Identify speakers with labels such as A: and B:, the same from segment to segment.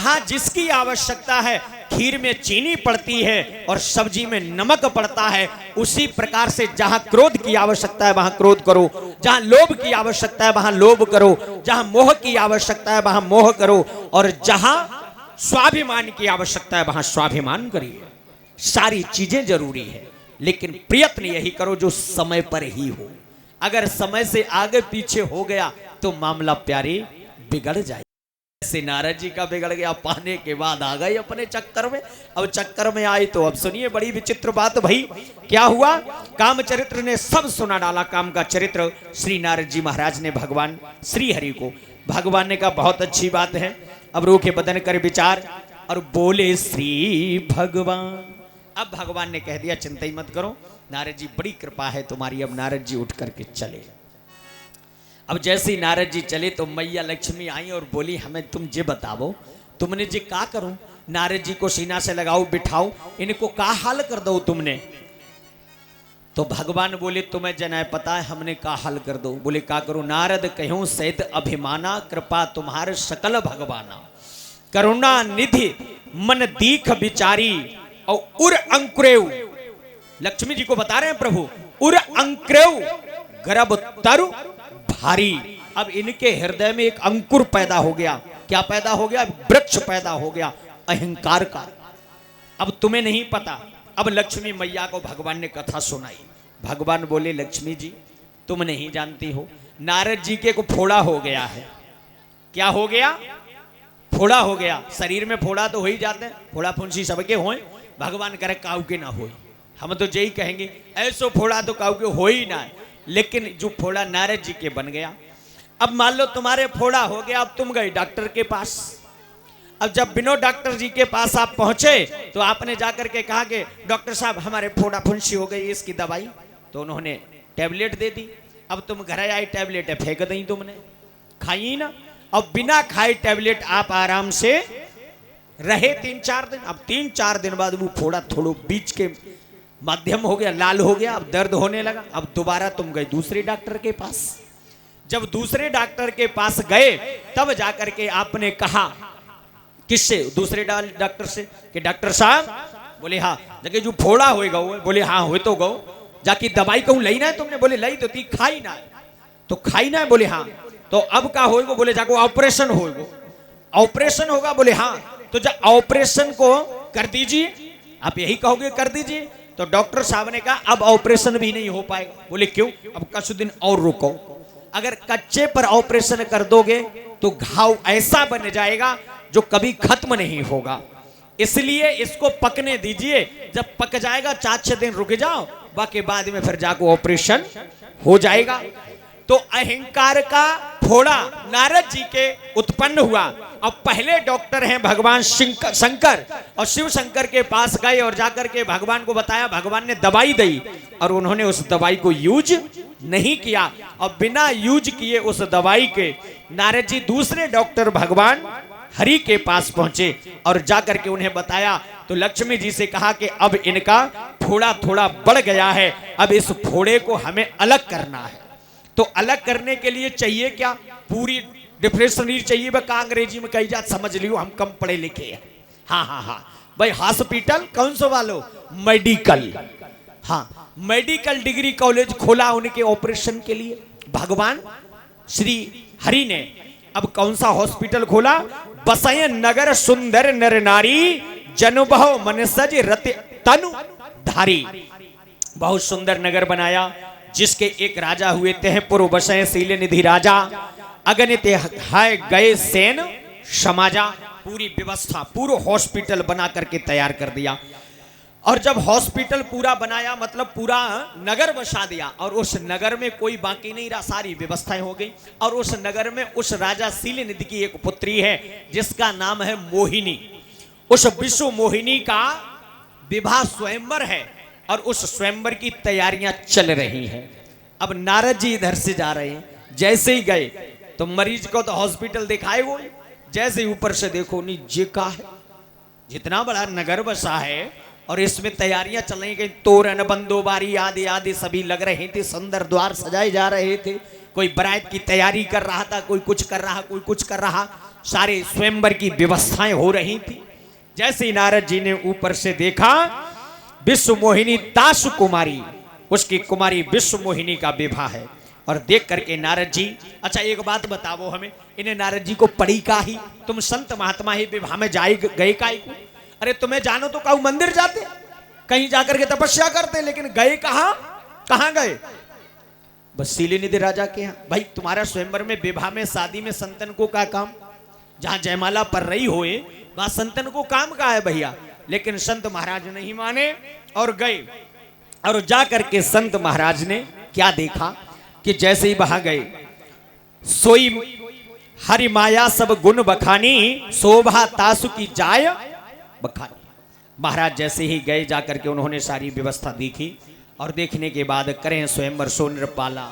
A: जहां जिसकी आवश्यकता है, खीर में चीनी पड़ती है और सब्जी में नमक पड़ता है, उसी प्रकार से जहां क्रोध की आवश्यकता है वहां क्रोध करो, जहां लोभ की आवश्यकता है वहां लोभ करो, जहां मोह की आवश्यकता है वहां मोह करो, और जहां स्वाभिमान की आवश्यकता है वहां स्वाभिमान करिए। सारी चीजें जरूरी है, लेकिन प्रयत्न यही करो जो समय पर ही हो। अगर समय से आगे पीछे हो गया तो मामला प्यारे बिगड़ जाए। जैसे नारद जी का बिगड़ गया, पाने के बाद आ गए अपने चक्कर में। अब चक्कर में आए तो अब सुनिए बड़ी विचित्र बात भाई। क्या हुआ? काम चरित्र ने सब सुना डाला। काम का चरित्र श्री नारद जी महाराज ने भगवान श्री हरि को। भगवान ने कहा बहुत अच्छी बात है। अब रूखे बदन कर विचार और बोले श्री भगवान। अब भगवान ने कह दिया चिंता ही मत करो नारद जी, बड़ी कृपा है तुम्हारी। अब नारद जी उठ करके चले। अब जैसे ही नारद जी चले तो मैया लक्ष्मी आई और बोली हमें तुम जे बताओ, तुमने जी का करूं? नारद जी को सीना से लगाओ, बिठाओ, इनको का हाल कर दो तुमने? तो भगवान बोले तुम्हें जनाए पता है हमने का हाल कर दो। बोले का करूं? नारद कहूं सहित अभिमाना, कृपा तुम्हारे सकल भगवाना, करुणा निधि मन दीख विचारी और उर अंकुरेव। लक्ष्मी जी को बता रहे हैं प्रभु, उर अंकुरेव गर्भ तरु भारी। अब इनके हृदय में एक अंकुर पैदा हो गया। क्या पैदा हो गया? वृक्ष पैदा हो गया अहंकार का। अब तुम्हें नहीं पता। अब लक्ष्मी मैया को भगवान ने कथा सुनाई। भगवान बोले लक्ष्मी जी तुम नहीं जानती हो, नारद जी के को फोड़ा हो गया है। क्या हो गया? फोड़ा हो गया। शरीर में फोड़ा तो हो ही जाते हैं, फोड़ा फुंसी सबके होए, भगवान करे काऊ के ना होए। हम तो यही कहेंगे ऐसो फोड़ा तो काऊ के हो ही ना है, लेकिन जो फोड़ा नारद जी के बन गया। अब मान लो तुम्हारे फोड़ा हो गया, अब तुम गए डॉक्टर के पास। अब जब बिनो डॉक्टर जी के पास आप पहुंचे तो आपने जाकर के कहा कि डॉक्टर साहब हमारे फोड़ा फुंसी हो गई, इसकी दवाई। तो उन्होंने टैबलेट दे दी। अब तुम घर आए, टैबलेट फेंक दी, तुमने खाई ना। अब बिना खाए टैबलेट आप आराम से रहे 3-4 दिन। अब 3-4 दिन बाद वो फोड़ा थोड़ा बीच के माध्यम हो गया, लाल हो गया, अब दर्द होने लगा। अब दोबारा तुम गए दूसरे डॉक्टर के पास। जब दूसरे डॉक्टर के पास गए तब जाकर के आपने कहा, किससे? दूसरे डॉक्टर से, कि डॉक्टर साहब। बोले हाँ। जगह जो फोड़ा होएगा, बोले हाँ हो तो गो। जाके दवाई कहूं लई ना है तुमने? बोले लई तो थी, खाई ना। तो खाई ना? बोले हाँ। तो अब का होएगा? बोले जाको ऑपरेशन होएगा। ऑपरेशन होगा? बोले हाँ। तो जब ऑपरेशन को कर दीजिए, आप यही कहोगे कर दीजिए। तो डॉक्टर साहब ने कहा अब ऑपरेशन भी नहीं हो पाएगा। बोले क्यों? अब कुछ दिन और रुको। अगर कच्चे पर ऑपरेशन कर दोगे तो घाव ऐसा बन जाएगा जो कभी खत्म नहीं होगा, इसलिए इसको पकने दीजिए। जब पक जाएगा 4-6 दिन रुक जाओ, बाकी बाद में फिर जाको ऑपरेशन हो जाएगा। तो अहंकार का फोड़ा नारद जी के उत्पन्न हुआ। अब पहले डॉक्टर हैं भगवान शंकर, और शिव शंकर के पास गए और जाकर के भगवान को बताया। भगवान ने दवाई दी और उन्होंने उस दवाई को यूज नहीं किया। और बिना यूज किए उस दवाई के नारद जी दूसरे डॉक्टर भगवान हरि के पास पहुंचे और जाकर के उन्हें बताया। तो लक्ष्मी जी से कहा कि अब इनका फोड़ा थोड़ा बढ़ गया है, अब इस फोड़े को हमें अलग करना है। तो अलग करने के लिए चाहिए क्या? पूरी डिफरेंशिएट चाहिए। वह अंग्रेजी में कही जात, समझ लियो हम कम पढ़े लिखे हैं। हाँ हाँ हाँ भाई, हॉस्पिटल कौन सा वालों? मेडिकल। हाँ, मेडिकल डिग्री कॉलेज खोला उनके ऑपरेशन के लिए भगवान श्री हरि ने। अब कौन सा हॉस्पिटल खोला? बसय नगर सुंदर नर नारी, जनबह मन सज रति तनु धारी। बहुत सुंदर नगर बनाया, जिसके एक राजा हुए थे पूर्व बसय शील निधि राजा, अगणित है गए सेन समाजा। पूरी व्यवस्था, पूरा हॉस्पिटल बना करके तैयार कर दिया। और जब हॉस्पिटल पूरा बनाया, मतलब पूरा नगर बसा दिया, और उस नगर में कोई बाकी नहीं रहा, सारी व्यवस्थाएं हो गई। और उस नगर में उस राजा शील निधि की एक पुत्री है जिसका नाम है मोहिनी। उस विश्व मोहिनी का विवाह स्वयंवर है और उस स्वयंवर की तैयारियां चल रही हैं। अब नारद जी इधर से जा रहे हैं। जैसे ही गए तो मरीज को तो हॉस्पिटल दिखाए वो, जैसे ही ऊपर से देखो नीचे का है, जितना बड़ा नगर बसा है और इसमें तैयारियां चल रही, तोरण बंदोबारी आदि आदि सभी लग रहे थे, सुंदर द्वार सजाए जा रहे थे। कोई बारात की तैयारी कर रहा था, कोई कुछ कर रहा, कोई कुछ कर रहा। सारे स्वयंवर की व्यवस्थाएं हो रही थी। जैसे ही नारद जी ने ऊपर से देखा, विश्व मोहिनी दास कुमारी, उसकी कुमारी विश्व मोहिनी का विवाह है। और देख करके नारद जी, अच्छा एक बात बताओ हमें, इन्हें नारद जी को पड़ी का ही, तुम संत महात्मा ही विवाह में जाए गए का ही? अरे तुम्हें जानो तो कहूं मंदिर जाते, कहीं जाकर के तपस्या करते, लेकिन गए कहां? कहां गए? बस सीली निधि राजा के यहाँ। भाई तुम्हारा स्वयंवर में, विवाह में, शादी में संतन को क्या काम? जहां जयमाला पर रही होए वहां संतन को काम का है भैया। लेकिन संत महाराज नहीं माने और गए। और जा करके संत महाराज ने क्या देखा कि जैसे ही वहां गए, सोई हरि माया सब गुण बखानी, शोभा तासु की जाय बखानी। महाराज जैसे ही गए, जाकर के उन्होंने सारी व्यवस्था देखी और देखने के बाद करें स्वयंवर सो नृपाला,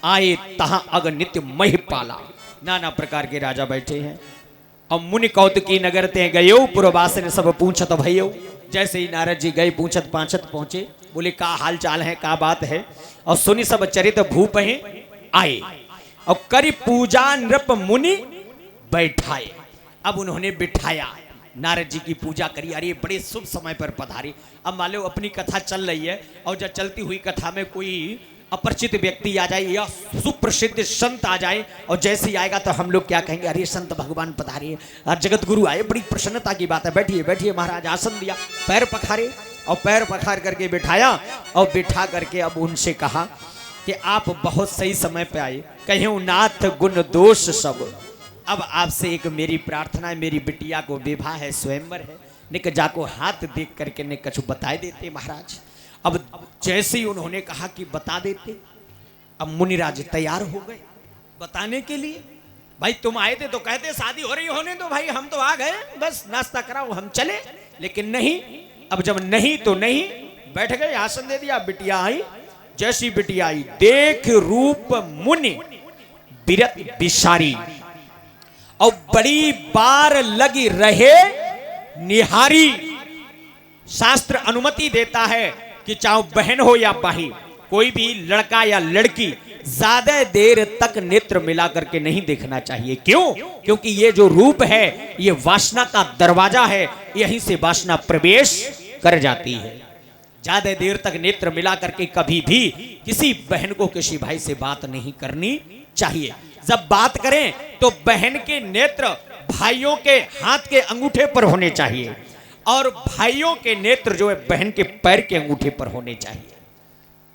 A: आए तहां अगनित्य महिपाला। नाना प्रकार के राजा बैठे हैं। और मुनि कौतुकी नगर ते गयो, पुरवास ने सब पूछत भयो। जैसे ही नारद जी गए, पूछत पाछत पहुंचे, बोले का हाल चाल है, का बात है? और सुनि सब चरित भूप हैं आए, और करी पूजा नृप मुनि बैठाए। अब उन्होंने बिठाया, नारद जी की पूजा करी। अरे बड़े शुभ समय पर पधारे। अब मान लो अपनी कथा चल रही है और जब चलती हुई कथा में कोई अपरिचित व्यक्ति आ जाए या सुप्रसिद्ध संत आ जाए, और जैसे ही आएगा तो हम लोग क्या कहेंगे? अरे संत भगवान पधारे, जगत गुरु आए, बड़ी प्रसन्नता की बात है, बैठिए बैठिए। महाराज आसन दिया, पैर पखारे और पैर पखार करके बिठाया और बिठा करके अब उनसे कहा कि आप बहुत सही समय पे आए, कहीं नाथ गुण दोष सब। अब आपसे एक मेरी प्रार्थना है, मेरी बिटिया को विवाह है, स्वयंवर है, निक जाको हाथ देख करके ने कछु बता देते महाराज। अब जैसे ही उन्होंने कहा कि बता देते, अब मुनिराज तैयार हो गए बताने के लिए। भाई तुम आए थे तो कहते शादी हो रही होने दो, भाई हम तो आ गए, बस नाश्ता कराओ हम चले। लेकिन नहीं, अब जब नहीं तो नहीं, बैठ गए, आसन दे दिया। बिटिया आई, जैसी बिटिया आई, देख रूप मुनि बिरत बिसारी, और बड़ी बार लगी रहे निहारी। शास्त्र अनुमति देता है कि चाहे बहन हो या भाई, कोई भी लड़का या लड़की ज्यादा देर तक नेत्र मिला करके नहीं देखना चाहिए। क्यों? क्योंकि ये जो रूप है ये वासना का दरवाजा है, यहीं से वासना प्रवेश कर जाती है। ज्यादा देर तक नेत्र मिला करके कभी भी किसी बहन को किसी भाई से बात नहीं करनी चाहिए। जब बात करें तो बहन के नेत्र भाइयों के हाथ के अंगूठे पर होने चाहिए, और भाइयों के नेत्र जो है बहन के पैर के अंगूठे पर होने चाहिए।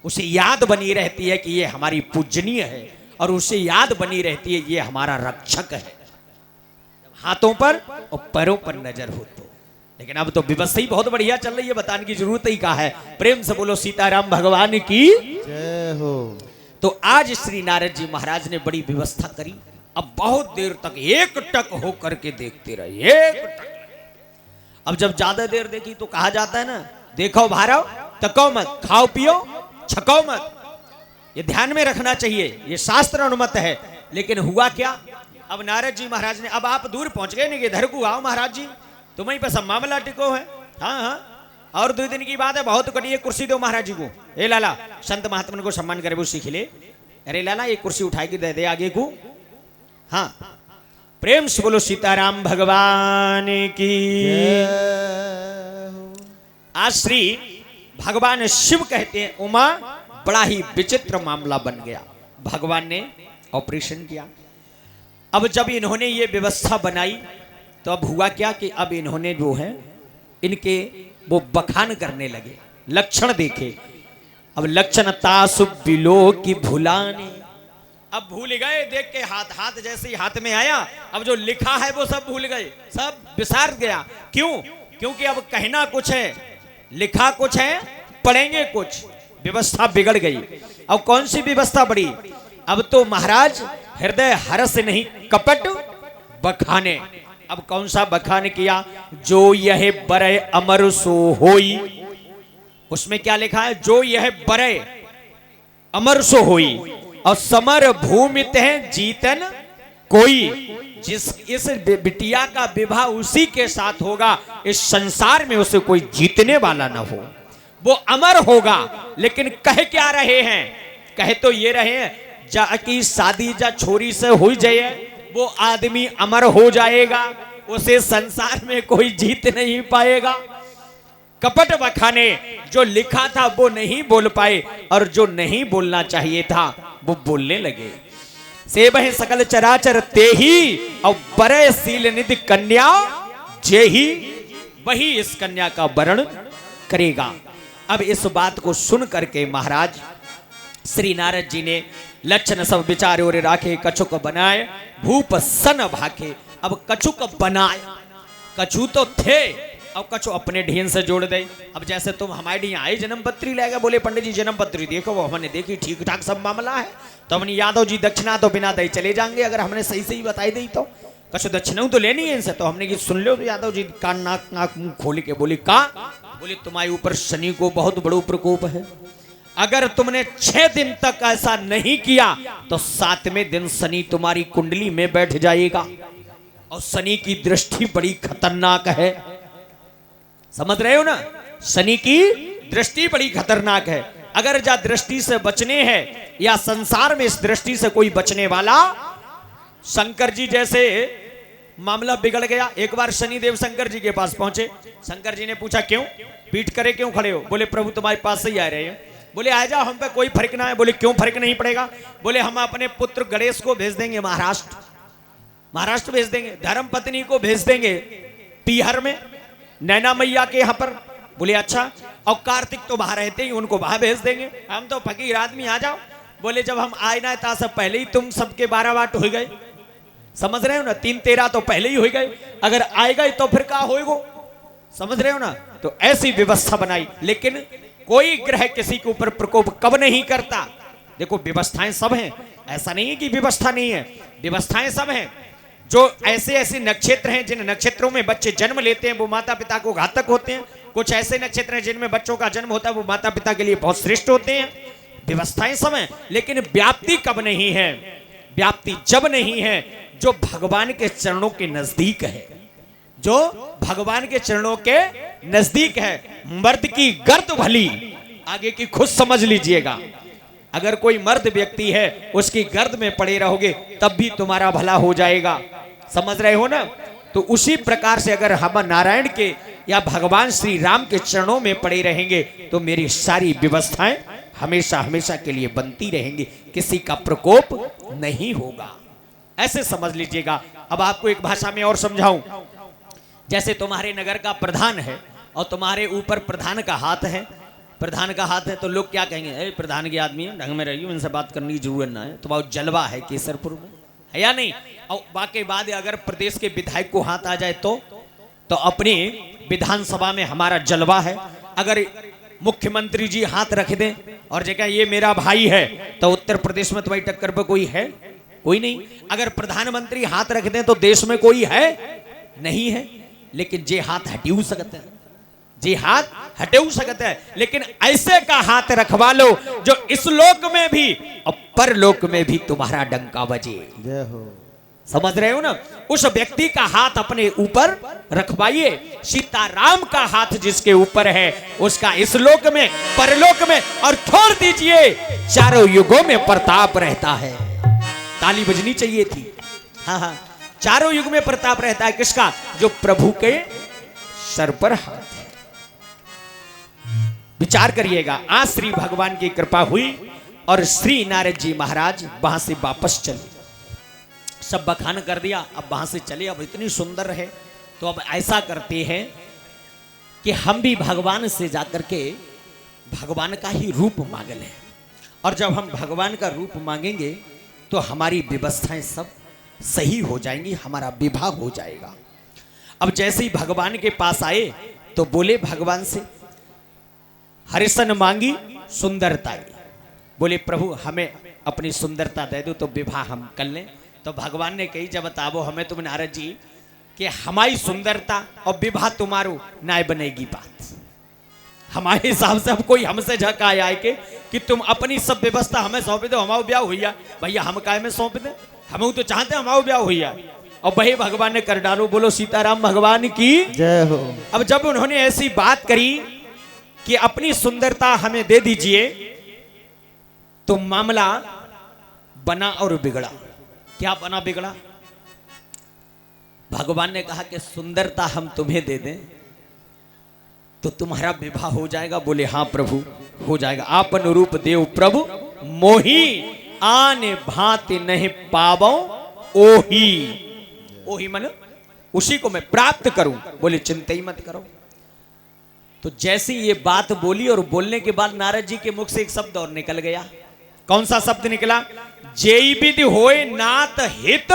A: उसे याद बनी रहती है कि ये हमारी पूजनीय है, और उसे याद बनी रहती है ये हमारा रक्षक है। हाथों पर और पैरों पर नजर हो तो। लेकिन अब तो व्यवस्था ही बहुत बढ़िया चल रही है, बताने की जरूरत ही कहा है। प्रेम से बोलो सीताराम भगवान की जय हो। तो आज श्री नारद जी महाराज ने बड़ी व्यवस्था करी। अब बहुत देर तक एक टक होकर के देखते रहे, एक टक। अब जब ज्यादा देर देखी तो कहा जाता है ना, देखो भारव तको मत, खाओ पियो छको मत। ये ध्यान में रखना चाहिए, ये शास्त्र अनुमत है। लेकिन हुआ क्या? अब नारद जी महाराज ने, अब आप दूर पहुंच गए, नहीं इधर को आओ महाराज जी, तुम्हें पर सब मामला टिको है। हाँ हाँ, और 2 दिन की बात है, बहुत कटिए, कुर्सी दो महाराज जी को। ए लाला, संत महात्मा को सम्मान करे वो सीख ले। अरे लाला ये कुर्सी उठा के दे दे आगे को। हाँ, प्रेम से बोलो सीताराम भगवान की। आज श्री भगवान शिव कहते हैं, उमा बड़ा ही विचित्र मामला बन गया। भगवान ने ऑपरेशन किया। अब जब इन्होंने ये व्यवस्था बनाई तो अब हुआ क्या कि अब इन्होंने जो है इनके वो बखान करने लगे, लक्षण देखे। अब लक्षण तासु बिलो की भुलाने, अब भूल गए देख के हाथ जैसे ही हाथ में आया, अब जो लिखा है वो सब भूल गए, सब विसार गया। क्यों? क्योंकि अब कहना कुछ है, लिखा कुछ है, पढ़ेंगे कुछ। व्यवस्था बिगड़ गई। अब कौन सी व्यवस्था बढ़ी? अब तो महाराज हृदय हर्ष नहीं कपट बखाने। अब कौन सा बखान किया? जो यह बरे अमर सो होई। उसमें क्या लिखा है? जो यह बरे अमर सो होई, और समर भूमि है जीतन कोई। जिस इस बिटिया का विवाह उसी के साथ होगा, इस संसार में उसे कोई जीतने वाला ना हो, वो अमर होगा। लेकिन कह क्या रहे हैं? कह तो ये रहे हैं जा की शादी जा छोरी से हो जाए, वो आदमी अमर हो जाएगा, उसे संसार में कोई जीत नहीं पाएगा। कपट बखाने, जो लिखा था वो नहीं बोल पाए और जो नहीं बोलना चाहिए था वो बोलने लगे। सेवह सकल चराचर तेही और बरे सील निधि कन्या जेही, वही इस कन्या का वर्ण करेगा। अब इस बात को सुन करके महाराज श्री नारद जी ने लक्षण सब विचारे और राखे, कछुक बनाए भूप सन भाखे। अब कछुक बनाए, कछु तो थे, अब कछु अपने ढीन से जोड़ दे। अब जैसे तुम हमारे ढी आए जन्म पत्री लेगा, बोले पंडित जी जन्म पत्री देखो, वो हमने देखी ठीक ठाक सब मामला है, तो हमने यादव जी दक्षिणा तो बिना दे चले जाएंगे, अगर हमने सही सही बताई दी तो कछु दक्षिणा तो लेनी है इनसे। तो हमने की सुन लो, तो यादव जी कान नाक नाक मुंह खोल के बोली का, बोले तुम्हारे ऊपर शनि को बहुत बड़ो प्रकोप है, अगर तुमने 6 दिन तक ऐसा नहीं किया तो 7वें दिन शनि तुम्हारी कुंडली में बैठ जाएगा, और शनि की दृष्टि बड़ी खतरनाक है। समझ रहे हो ना, शनि की दृष्टि बड़ी खतरनाक है। अगर जा दृष्टि से बचने हैं या संसार में इस दृष्टि से कोई बचने वाला, शंकर जी जैसे मामला बिगड़ गया। एक बार शनिदेव शंकर जी के पास पहुंचे, शंकर जी ने पूछा क्यों पीठ करे क्यों खड़े हो? बोले प्रभु तुम्हारे पास से ही आ रहे हैं। बोले आ जाओ, हम पे कोई फर्क ना है। बोले क्यों फर्क नहीं पड़ेगा? बोले हम अपने पुत्र गणेश को भेज देंगे महाराष्ट्र भेज देंगे, धर्म पत्नी को भेज देंगे पीहर में नैना मैया के यहाँ पर। बोले अच्छा, और कार्तिक तो बाहर रहते ही, उनको वहां भेज देंगे, हम तो फकीर आदमी, आ जाओ। बोले जब हम आए ना था सब पहले ही तुम सबके 12 वाट हो गए, समझ रहे हो ना, 3-13 तो पहले ही हो गए, अगर आए गए तो फिर क्या होएगो, समझ रहे हो ना। तो ऐसी व्यवस्था बनाई, लेकिन कोई ग्रह किसी के ऊपर प्रकोप कब नहीं करता। देखो व्यवस्थाएं सब हैं, ऐसा नहीं है कि व्यवस्था नहीं है, व्यवस्थाएं सब हैं। जो ऐसे ऐसे नक्षत्र हैं जिन नक्षत्रों में बच्चे जन्म लेते हैं वो माता पिता को घातक होते हैं, कुछ ऐसे नक्षत्र हैं जिनमें बच्चों का जन्म होता है वो माता पिता के लिए बहुत श्रेष्ठ होते हैं। व्यवस्थाएं सब हैं, लेकिन व्याप्ति कब नहीं है? व्याप्ति जब नहीं है जो भगवान के चरणों के नजदीक है, जो भगवान के चरणों के नजदीक है। मर्द की गर्द भली, आगे की खुद समझ लीजिएगा। अगर कोई मर्द व्यक्ति है उसकी गर्द में पड़े रहोगे तब भी तुम्हारा भला हो जाएगा, समझ रहे हो ना। तो उसी प्रकार से अगर हम नारायण के या भगवान श्री राम के चरणों में पड़े रहेंगे तो मेरी सारी व्यवस्थाएं हमेशा हमेशा के लिए बनती रहेंगी, किसी का प्रकोप नहीं होगा, ऐसे समझ लीजिएगा। अब आपको एक भाषा में और समझाऊं, जैसे तुम्हारे नगर का प्रधान है और तुम्हारे ऊपर प्रधान का हाथ है, प्रधान का हाथ है, तो लोग क्या कहेंगे, ए प्रधान के आदमी है, ढंग में रहिए, इनसे बात करने की जरूरत ना है। तो बहुत जलवा है केसरपुर में, है या नहीं? और बाकी बाद अगर प्रदेश के विधायक को हाथ आ जाए तो अपनी विधानसभा में हमारा जलवा है। अगर मुख्यमंत्री जी हाथ रख दें और जगह ये मेरा भाई है, तो उत्तर प्रदेश में तुम्हारी टक्कर पर कोई है? कोई नहीं। अगर प्रधानमंत्री हाथ रख दें तो देश में कोई है? नहीं है। लेकिन जे हाथ हटियो सकते हैं, जी हाथ हटियो सकते हैं, लेकिन ऐसे का हाथ रखवा लो जो इस लोक में भी और परलोक में भी तुम्हारा डंका बजे। जय हो। समझ रहे हो ना? उस व्यक्ति का हाथ अपने ऊपर रखवाइए। सीताराम का हाथ जिसके ऊपर है उसका इस लोक में परलोक में और छोड़ दीजिए चारों युगों में प्रताप रहता है। ताली बजनी चाहिए थी। हाँ हाँ, चारों युग में प्रताप रहता है किसका? जो प्रभु के सर पर हाथ है। विचार करिएगा। आज श्री भगवान की कृपा हुई और श्री नारद जी महाराज वहां से वापस चले, सब बखान कर दिया, अब वहां से चले। अब इतनी सुंदर है तो अब ऐसा करते हैं कि हम भी भगवान से जाकर के भगवान का ही रूप मांग लें, और जब हम भगवान का रूप मांगेंगे तो हमारी व्यवस्थाएं सब सही हो जाएंगी, हमारा विवाह हो जाएगा। अब जैसे ही भगवान के पास आए तो बोले भगवान से, हरिशन मांगी सुंदरता। बोले प्रभु हमें अपनी सुंदरता दे दो तो विवाह हम कर लें। तो भगवान ने कही, जब बताओ हमें तुम नारद जी कि हमारी सुंदरता और विवाह तुम्हारो ना बनेगी बात। हमारे हिसाब से अब कोई हमसे झका आए कि तुम अपनी सब व्यवस्था हमें सौंप दो, हमारा ब्याह हुआ। भैया हम काय में सौंप दे, हम तो चाहते हमारा ब्याह हुआ। और वही भगवान ने कर डालो। बोलो सीताराम भगवान की जय हो। अब जब उन्होंने ऐसी बात करी कि अपनी सुंदरता हमें दे दीजिए तो मामला बना और बिगड़ा। क्या बना बिगड़ा? भगवान ने कहा कि सुंदरता हम तुम्हें दे दें तो तुम्हारा विवाह हो जाएगा। बोले हाँ प्रभु हो जाएगा। आप अनुरूप देव प्रभु मोही आने भांति नहीं पावो ओही। ओही मन उसी को मैं प्राप्त करूं। बोले चिंता ही मत करो। तो जैसी ये बात बोली और बोलने के बाद नारद जी के मुख से एक शब्द और निकल गया। कौन सा शब्द निकला? जेई विधि होए नाथ हित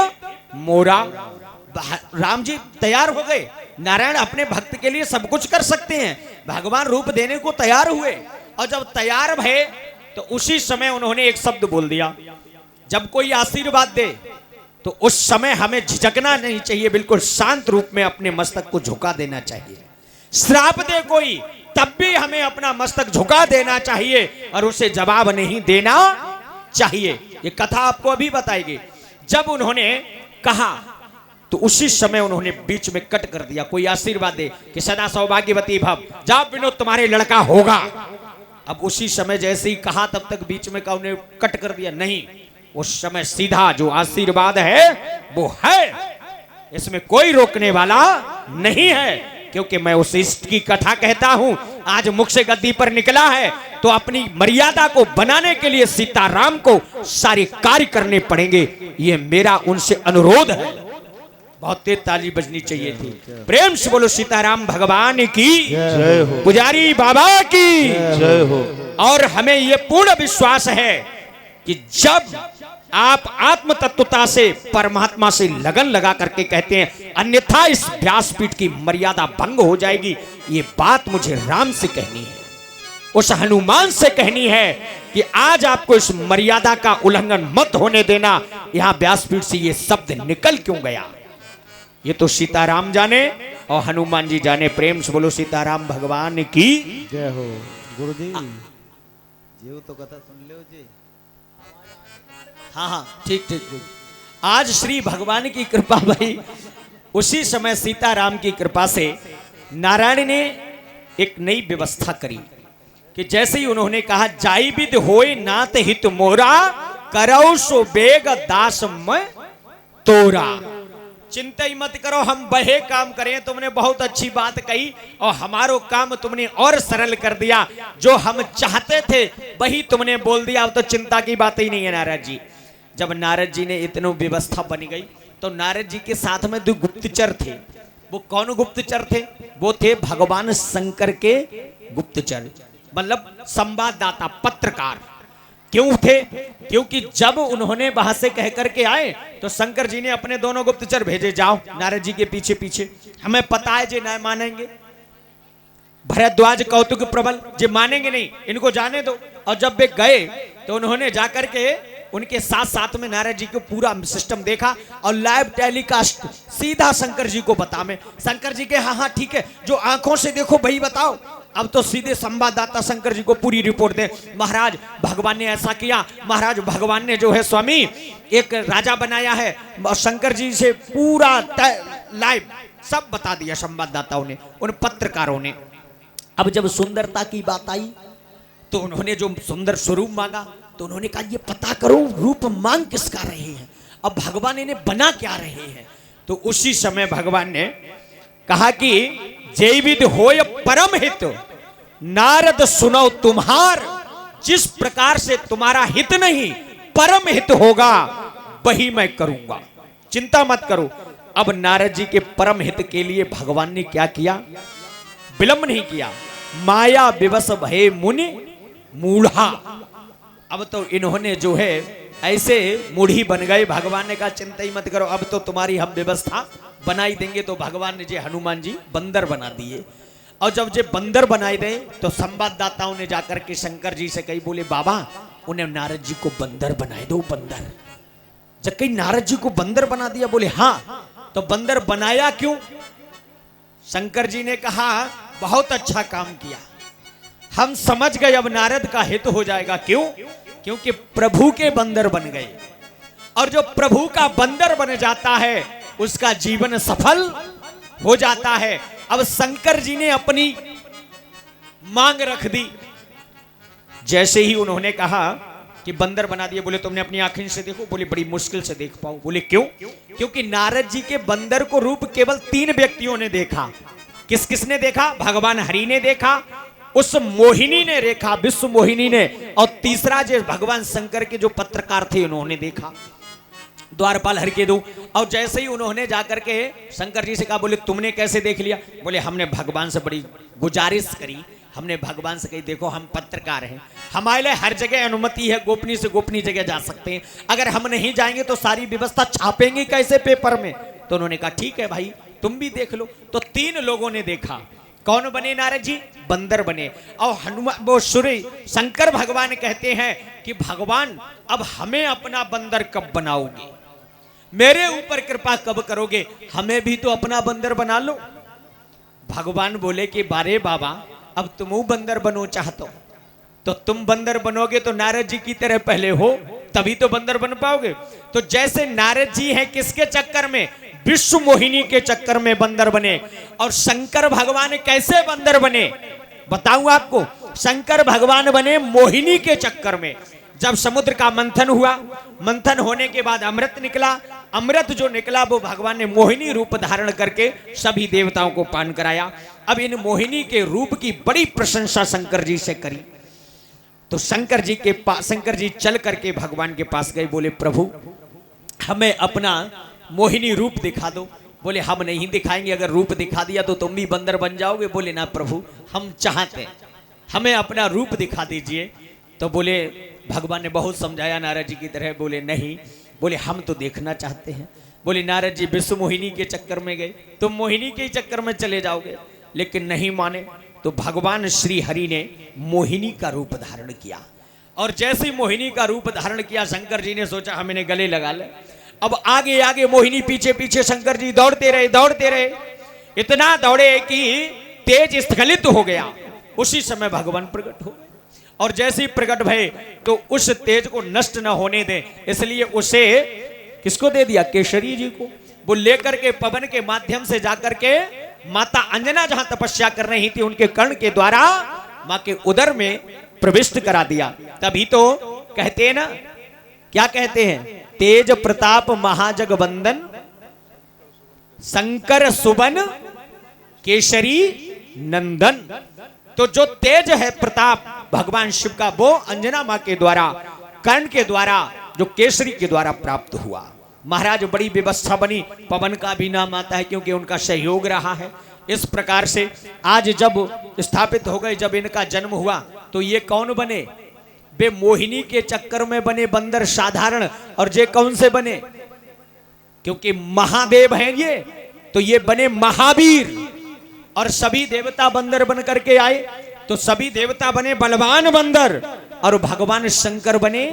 A: मोरा। राम जी तैयार हो गए। नारायण अपने भक्त के लिए सब कुछ कर सकते हैं। भगवान रूप देने को तैयार हुए और जब तैयार भये तो उसी समय उन्होंने एक शब्द बोल दिया। जब कोई आशीर्वाद दे तो उस समय हमें झिझकना नहीं चाहिए, बिल्कुल शांत रूप में अपने मस्तक को झुका देना चाहिए। श्राप दे कोई तब भी हमें अपना मस्तक झुका देना चाहिए और उसे जवाब नहीं देना चाहिए। ये कथा आपको अभी बताएगी। जब उन्होंने कहा तो उसी समय उन्होंने बीच में कट कर दिया। कोई आशीर्वाद दे कि सदा सौभाग्यवती भव, जाओ विनोद तुम्हारे लड़का होगा। अब उसी समय जैसे ही कहा तब तक बीच में का उन्हें कट कर दिया। नहीं, उस समय सीधा जो आशीर्वाद है वो है, इसमें कोई रोकने वाला नहीं है। क्योंकि मैं उस इष्ट की कथा कहता हूं। आज मुख से गद्दी पर निकला है तो अपनी मर्यादा को बनाने के लिए सीताराम को सारे कार्य करने पड़ेंगे। ये मेरा उनसे अनुरोध है। बहुत तेज ताली बजनी चाहिए थी। प्रेम से बोलो सीताराम भगवान की जय हो, पुजारी बाबा की जय हो। और हमें यह पूर्ण विश्वास है कि जब आप आत्म तत्वता से परमात्मा से लगन लगा करके कहते हैं अन्यथा इस व्यासपीठ की मर्यादा भंग हो जाएगी, ये बात मुझे राम से कहनी है, उस हनुमान से कहनी है कि आज आपको इस मर्यादा का उल्लंघन मत होने देना। यहां व्यासपीठ से ये शब्द निकल क्यों गया ये तो सीताराम जाने और हनुमान जी जाने। प्रेम से बोलो सीताराम भगवान की
B: जय हो। गुरुजी जी तो कथा सुन लो जी।
A: हाँ हाँ ठीक ठीक ठीक। आज श्री भगवान की कृपा भाई, उसी समय सीताराम की कृपा से नारायण ने एक नई व्यवस्था करी कि जैसे ही उन्होंने कहा जाई विद होए नाथ हित मोरा करौ सो बेग दास में तोरा। चिंता ही मत करो, हम बहे काम करें। तुमने बहुत अच्छी बात कही और हमारो काम तुमने और सरल कर दिया। जो हम चाहते थे वही तुमने बोल दिया। अब तो चिंता की बात ही नहीं है नारद जी। जब नारद जी ने इतनी व्यवस्था बन गई तो नारद जी के साथ में दो गुप्तचर थे। वो कौन गुप्तचर थे? वो थे भगवान शंकर के गुप्तचर, मतलब संवाददाता, पत्रकार। क्यों थे? क्योंकि जब उन्होंने वहां से कह करके आए तो शंकर जी ने अपने दोनों गुप्तचर भेजे, जाओ नारद जी के पीछे पीछे, हमें पता है जे न मानेंगे। भरद्वाज कौतुक प्रबल, जे मानेंगे नहीं, इनको जाने दो। और जब वे गए तो उन्होंने जाकर के उनके साथ साथ में नारद जी को पूरा सिस्टम देखा और लाइव टेलीकास्ट सीधा शंकर जी को बता में। शंकर जी के हाँ हाँ ठीक है, जो आंखों से देखो वही बताओ। अब तो सीधे संवाददाता शंकर जी को पूरी रिपोर्ट दे, महाराज भगवान ने ऐसा किया, महाराज भगवान ने जो है स्वामी एक राजा बनाया है। और शंकर जी से पूरा लाइव सब बता दिया संवाददाताओं ने, उन पत्रकारों ने। अब जब सुंदरता की बात आई तो उन्होंने जो सुंदर स्वरूप मांगा तो उन्होंने कहा ये पता करो रूप मांग किसका रहे हैं, अब भगवान इन्हें बना क्या रहे हैं। तो उसी समय भगवान ने कहा कि जय विद होय परम हित नारद सुनो तुम्हार। जिस प्रकार से तुम्हारा हित नहीं परम हित होगा वही मैं करूंगा, चिंता मत करो। अब नारद जी के परम हित के लिए भगवान ने क्या किया? विलंब नहीं किया। माया विवश भय मुनि मूढ़ा। अब तो इन्होंने जो है ऐसे मूढ़ी बन गए। भगवान ने कहा चिंता ही मत करो, अब तो तुम्हारी हम व्यवस्था बनाई देंगे। तो भगवान ने जो हनुमान जी बंदर बना दिए। और जब जे बंदर बनाए दे तो संवाददाताओं ने जाकर के शंकर जी से कही, बोले बाबा उन्हें नारद जी को बंदर बनाए दो, बंदर। जब कहीं नारद जी को बंदर बना दिया, बोले हाँ, तो बंदर बनाया क्यों? शंकर जी ने कहा बहुत अच्छा काम किया, हम समझ गए अब नारद का हित हो जाएगा। क्यों? क्योंकि प्रभु के बंदर बन गए। और जो प्रभु का बंदर बन जाता है उसका जीवन सफल हो जाता है। अब शंकर जी ने अपनी मांग रख दी। जैसे ही उन्होंने कहा कि बंदर बना दिए। बोले तुमने अपनी आंखें से देखो। बोले बड़ी मुश्किल से देख पाऊं। बोले क्यों? क्योंकि नारद जी के बंदर को रूप केवल 3 व्यक्तियों ने देखा। किस किसने देखा? भगवान हरि ने देखा, उस मोहिनी ने देखा, विश्व मोहिनी ने, और तीसरा जो भगवान शंकर के जो पत्रकार थे उन्होंने देखा, द्वारपाल हरि के दो। और जैसे ही उन्होंने जाकर के शंकर जी से कहा, बोले तुमने कैसे देख लिया? बोले हमने भगवान से बड़ी गुजारिश करी, हमने भगवान से कही देखो हम पत्रकार हैं, हमारे लिए हर जगह अनुमति है, गोपनीय से गोपनीय जगह जा सकते हैं, अगर हम नहीं जाएंगे तो सारी व्यवस्था छापेंगे कैसे पेपर में? तो उन्होंने कहा ठीक है भाई तुम भी देख लो। तो 3 लोगों ने देखा। कौन बने नारद जी? बंदर बने। और हनुमान वो सूर्य शंकर भगवान कहते हैं कि भगवान अब हमें अपना बंदर कब बनाओगे, मेरे ऊपर कृपा कब करोगे, हमें भी तो अपना बंदर बना लो। भगवान बोले कि बारे बाबा अब तुम बंदर बनो चाहते हो तो तुम बंदर बनोगे तो नारद जी की तरह पहले हो तभी तो बंदर बन पाओगे। तो जैसे नारद जी हैं किसके चक्कर में? विश्व मोहिनी के चक्कर में बंदर बने। और शंकर भगवान कैसे बंदर बने बताऊं आपको। शंकर भगवान बने मोहिनी के चक्कर में। जब समुद्र का मंथन हुआ, मंथन होने के बाद अमृत निकला, अमृत जो निकला वो भगवान ने मोहिनी रूप धारण करके सभी देवताओं को पान कराया। अब इन मोहिनी के रूप की बड़ी प्रशंसा शंकर जी से करी। तो शंकर जी चल करके भगवान के पास गए। बोले प्रभु हमें अपना मोहिनी रूप दिखा दो। बोले हम नहीं दिखाएंगे, अगर रूप दिखा दिया तो तुम भी बंदर बन जाओगे। बोले ना प्रभु हम चाहते हैं, हमें अपना रूप दिखा दीजिए। तो बोले भगवान ने बहुत समझाया नारद जी की तरह। बोले नहीं, बोले हम तो देखना चाहते हैं। बोले नारद जी विश्व मोहिनी के चक्कर में गए, तुम मोहिनी के चक्कर में चले जाओगे। लेकिन नहीं माने। तो भगवान श्री हरि ने मोहिनी का रूप धारण किया। और जैसे ही मोहिनी का रूप धारण किया शंकर जी ने सोचा हम इन्हें गले लगा ले। अब आगे आगे मोहिनी पीछे पीछे शंकर जी दौड़ते रहे। इतना दौड़े कि तेज स्खलित हो गया। उसी समय भगवान प्रकट हो गए। और जैसे ही प्रकट भय तो उस तेज को नष्ट न होने दें, इसलिए उसे किसको दे दिया? केशरी जी को। वो लेकर के पवन के माध्यम से जाकर के माता अंजना जहां तपस्या कर रही थी उनके कर्ण के द्वारा मां के उदर में प्रविष्ट करा दिया। तभी तो कहते हैं ना, क्या कहते हैं? तेज प्रताप महाजगवंदन शंकर सुबन केशरी नंदन। तो जो तेज है प्रताप भगवान शिव का वो अंजना मां के द्वारा कर्ण के द्वारा जो केसरी के द्वारा प्राप्त हुआ। महाराज बड़ी व्यवस्था बनी। पवन का भी नाम आता है क्योंकि उनका सहयोग रहा है। इस प्रकार से आज जब स्थापित हो गए, जब इनका जन्म हुआ तो ये कौन बने? वे मोहिनी के चक्कर में बने बंदर साधारण। और ये कौन से बने? क्योंकि महादेव हैं ये, तो ये बने महावीर। और सभी देवता बंदर बन करके आए तो सभी देवता बने बलवान बंदर और भगवान शंकर बने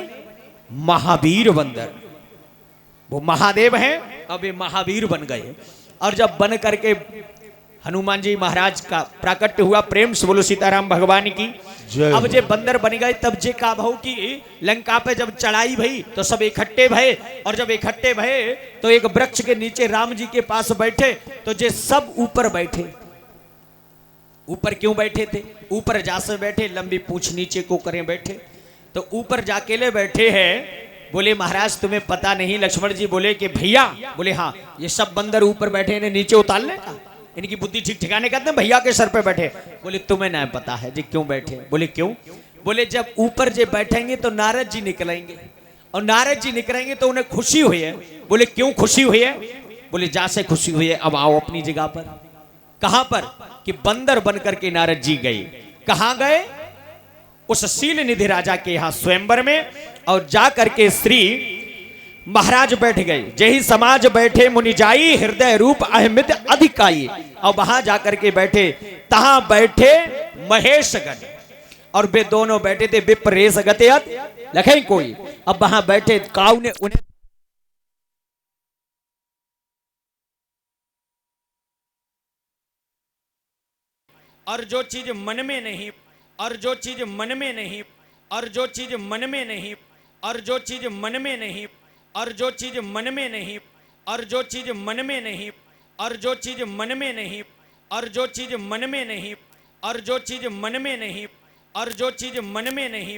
A: महावीर बंदर। वो महादेव हैं अब वे महावीर बन गए। और जब बन करके हनुमान जी महाराज का प्राकट्य हुआ, प्रेम से बोलो सीताराम भगवान की। अब जे बंदर बन गए तब जे का भाव की लंका पे जब चढ़ाई भई तो सब इकट्ठे भये। और जब इकट्ठे भये तो एक वृक्ष के नीचे राम जी के पास बैठे तो जे सब ऊपर बैठे। ऊपर क्यों बैठे थे? ऊपर जा से बैठे, लंबी पूंछ नीचे को करें बैठे। तो ऊपर जाकेले बैठे हैं। बोले महाराज तुम्हें पता नहीं? लक्ष्मण जी बोले कि भैया। बोले हाँ, ये सब बंदर ऊपर बैठे इन्हें नीचे उतारने का, इनकी बुद्धि ठीक ठिकाने कहते हैं, भैया के सर पे बैठे। बोले तुम्हें ना पता है जी क्यों बैठे? बोले क्यों? बोले जब ऊपर जे बैठेंगे तो नारद जी निकलेंगे और नारद जी निकलेंगे तो उन्हें खुशी हुई है। बोले क्यों खुशी हुई है? बोले जा से खुशी हुई है, अब आओ अपनी जगह पर। कहां पर? कि बंदर बनकर के नारद जी गए। कहां गए? उस शील निधि राजा के यहां स्वयंवर में। और जा करके श्री महाराज बैठ गए। जही समाज बैठे मुनि जाई, हृदय रूप अहमिद अधिकाई। और वहां जाकर के बैठे, तहां बैठे महेश गण। और वे दोनों बैठे थे विप्रेश गतियत लखे कोई। अब वहां बैठे काऊ ने उन्हें और जो चीज मन में नहीं, और जो चीज मन में नहीं, और जो चीज मन में नहीं, और जो चीज मन में नहीं, और जो चीज मन में नहीं, और जो चीज मन में नहीं, और जो चीज मन में नहीं, और जो चीज मन में नहीं, और जो चीज मन में नहीं, और जो चीज मन में नहीं,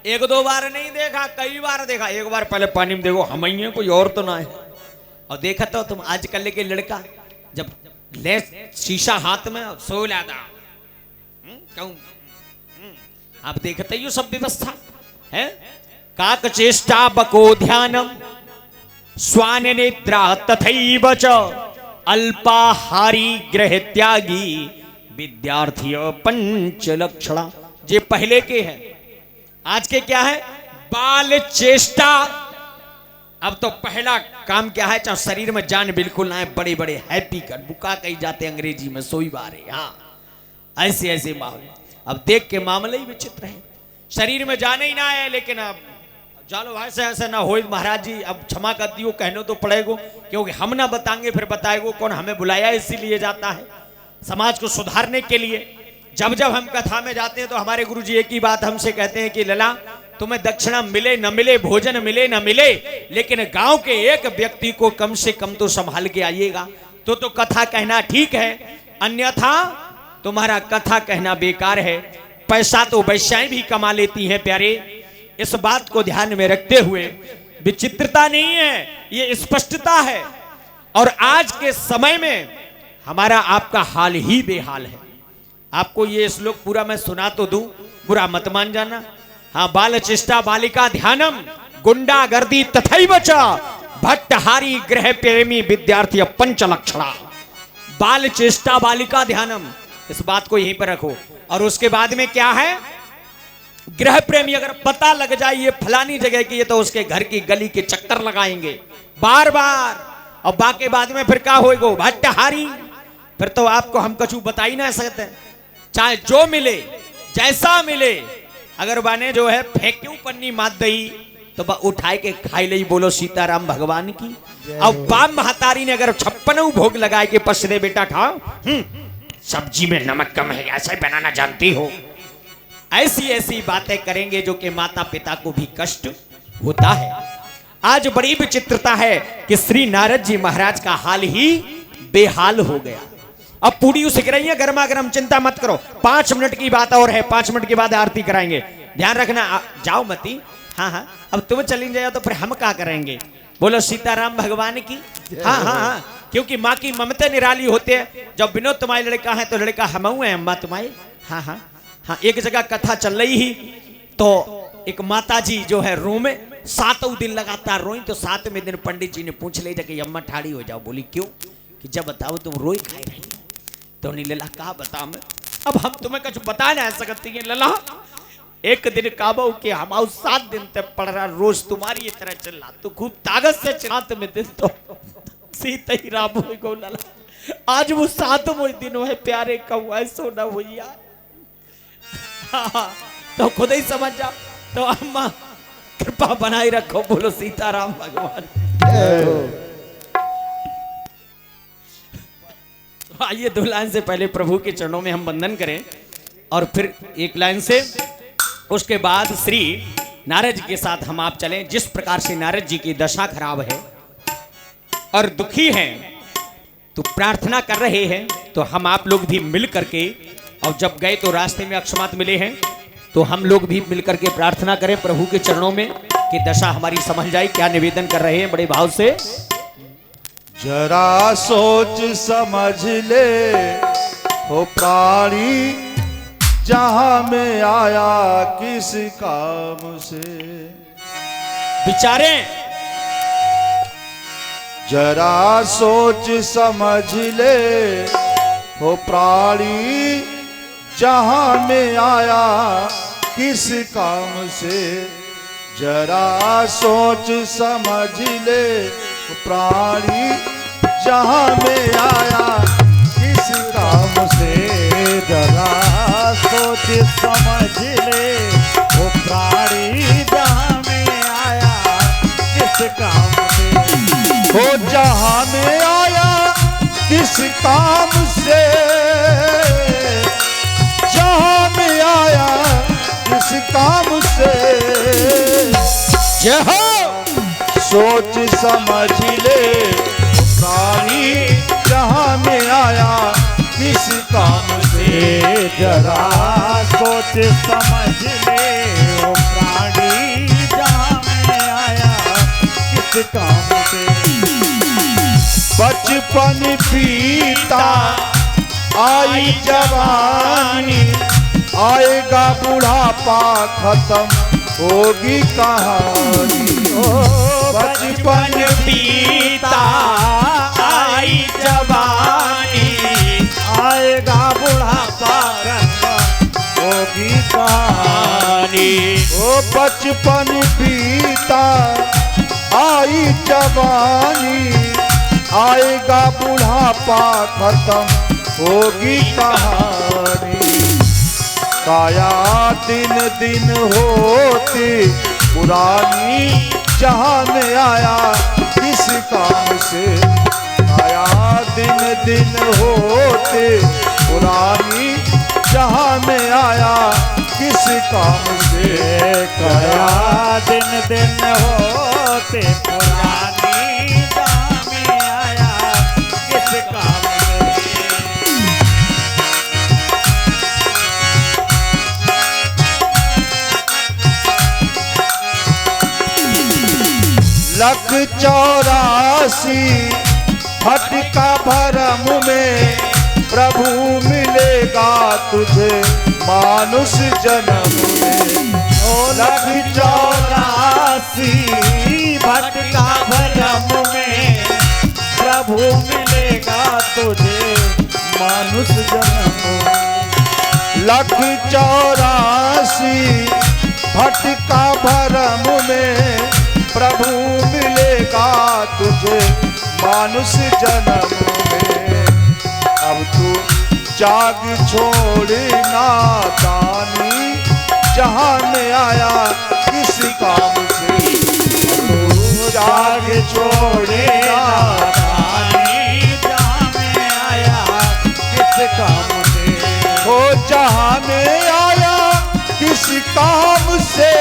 A: एक दो बार नहीं देखा, कई बार देखा। एक बार पहले पानी में देखो, हम ही हैं, कोई और तो ना है। और देखा तो तुम आजकल के लड़का जब ले शीशा हाथ में सो लाता, क्यों? आप देखते ही हो सब व्यवस्था है। काक चेष्टा बको ध्यानम स्वान नेत्रा तथैव च अल्पाहारी ग्रह त्यागी विद्यार्थी पंच लक्षणा। ये पहले के हैं। आज के क्या है? बाल चेष्टा। अब तो पहला काम क्या है? चाहे शरीर में जान बिल्कुल ना है, बड़े बड़े हैप्पी कर बुका कही जाते अंग्रेजी में, सोई बारे। हाँ, ऐसे ऐसे माहौल। अब देख के मामले ही विचित्र है। शरीर में जाने ही ना है, लेकिन अब चलो ऐसे ऐसे ना हो महाराज जी, अब क्षमा कर दियो, कहने तो पड़ेगा, क्योंकि हम ना बताएंगे फिर बताएगो कौन। हमें बुलाया इसीलिए जाता है, समाज को सुधारने के लिए। जब जब हम कथा में जाते हैं तो हमारे गुरुजी एक ही बात हमसे कहते हैं कि लला, तुम्हें दक्षिणा मिले न मिले, भोजन मिले न मिले, लेकिन गांव के एक व्यक्ति को कम से कम तो संभाल के आइएगा, तो कथा कहना ठीक है, अन्यथा तुम्हारा कथा कहना बेकार है। पैसा तो वैश्याएं भी कमा लेती हैं प्यारे। इस बात को ध्यान में रखते हुए, विचित्रता नहीं है, ये स्पष्टता है। और आज के समय में हमारा आपका हाल ही बेहाल है। आपको ये श्लोक पूरा मैं सुना तो दूं, बुरा मत मान जाना। हाँ, बाल चेष्टा बालिका ध्यानम गुंडा गर्दी तथैव च भट्टहारी ग्रह प्रेमी विद्यार्थी पंच लक्षणा। बाल चेष्टा बालिका ध्यानम, इस बात को यहीं पर रखो। और उसके बाद में क्या है? ग्रह प्रेमी। अगर पता लग जाए ये फलानी जगह की, ये तो उसके घर की गली के चक्कर लगाएंगे बार बार। और बाकी बाद में फिर क्या होएगा? भट्टहारी। फिर तो आपको हम कछु बता ही ना सकते, चाहे जो मिले जैसा मिले। अगर बाने जो है फेंक्यू पन्नी मात दई तो उठाए के खाई ले, बोलो सीताराम भगवान की। अब बाम महतारी ने अगर 56 भोग लगाए के पसरे बेटा खाओ, सब्जी में नमक कम है, ऐसे बनाना जानती हो। ऐसी ऐसी बातें करेंगे जो कि माता पिता को भी कष्ट होता है। आज बड़ी विचित्रता है कि श्री नारद जी महाराज का हाल ही बेहाल हो गया। अब पूड़ी सिक रही है गर्मा गर्म, चिंता मत करो, 5 मिनट की बात और है, 5 मिनट के बाद आरती कराएंगे, ध्यान रखना। जाओ मती। हाँ हाँ, अब तुम चली जाओ तो फिर हम क्या करेंगे? बोलो सीताराम भगवान की। हाँ हाँ हाँ, क्योंकि माँ की ममता निराली होते हैं। जब विनोद तुम्हारे लड़का है तो लड़का हम है, अम्मा तुम्हारे। हाँ हाँ हाँ, एक जगह कथा चल रही ही तो एक माता जी जो है रो में 7 दिन लगातार रोई। तो 7वें दिन पंडित जी ने पूछ ले जाके, अम्मा ठाड़ी हो जाओ। बोली क्यों? कि जब बताओ तुम रोई खाई रही। तो नहीं लला कहा बता मैं, अब हम तुम्हें कुछ बता ना सकती है लला। एक दिन काबू के हम 7 दिन तक पड़ रहा, रोज तुम्हारी तरह चिल्ला, तो खूब ताकत से चिल्लाते में दिन तो सीता ही राम हो लला। आज वो 7वें दिन है प्यारे कौआ सोना भैया। तो खुद ही समझ जाओ। तो अम्मा कृपा बनाए रखो, बोलो सीताराम भगवान। आइए 2 लाइन से पहले प्रभु के चरणों में हम वंदन करें और फिर 1 लाइन से उसके बाद श्री नारद जी के साथ हम आप चलें। जिस प्रकार से नारद जी की दशा खराब है और दुखी हैं, तो प्रार्थना कर रहे हैं, तो हम आप लोग भी मिल करके, और जब गए तो रास्ते में अक्षमात मिले हैं, तो हम लोग भी मिल करके प्रार्थना करें प्रभु के चरणों में कि दशा हमारी संभल जाए। क्या निवेदन कर रहे हैं बड़े भाव से?
C: जरा सोच समझ ले हो प्राणी, जहां में आया किस काम से।
A: विचारें,
C: जरा सोच समझ ले हो प्राणी, जहां में आया किस काम से। जरा सोच समझ ले प्राणी, जहां में आया किस काम से।
D: जरा सोच समझ ले वो प्राणी, जहां में आया किस काम से।
C: हो जहां में आया किस काम से, जहां में आया किस काम से।
A: जय हो।
C: सोच समझ ले प्राणी, जहां में आया किस काम से।
D: जरा सोच समझ ले वो प्राणी, काम से।
C: बचपन बीता आई जवानी, आएगा बुढ़ापा खत्म होगी कहानी।
A: बचपन बीता आई जवानी,
D: आएगा बुढ़ापा होगी कहानी।
C: ओ बचपन बीता आई जवानी, आएगा बुढ़ापा खत्म होगी कहानी। काया दिन दिन होती पुरानी, जहां में आया किस काम से। काया दिन दिन होते पुरानी, जहां में आया किस काम से।
D: काया दिन दिन होते पुरानी, जहां में आया किस काम से।
C: लख 84 फटका भरम में, प्रभु मिलेगा तुझे मानुष जन्म में।
D: लख 84 भटका भरम में, प्रभु मिलेगा तुझे मानुष जन्म में।
C: लख 84 भटका भरम में, प्रभु मिलेगा तुझे मानुष जन्म में। अब तू जाग छोड़े नादानी, जहां में आया किस काम से। तू जाग छोड़े
D: नादानी, जहां में आया किस काम से।
C: हो जहां में आया किस काम से।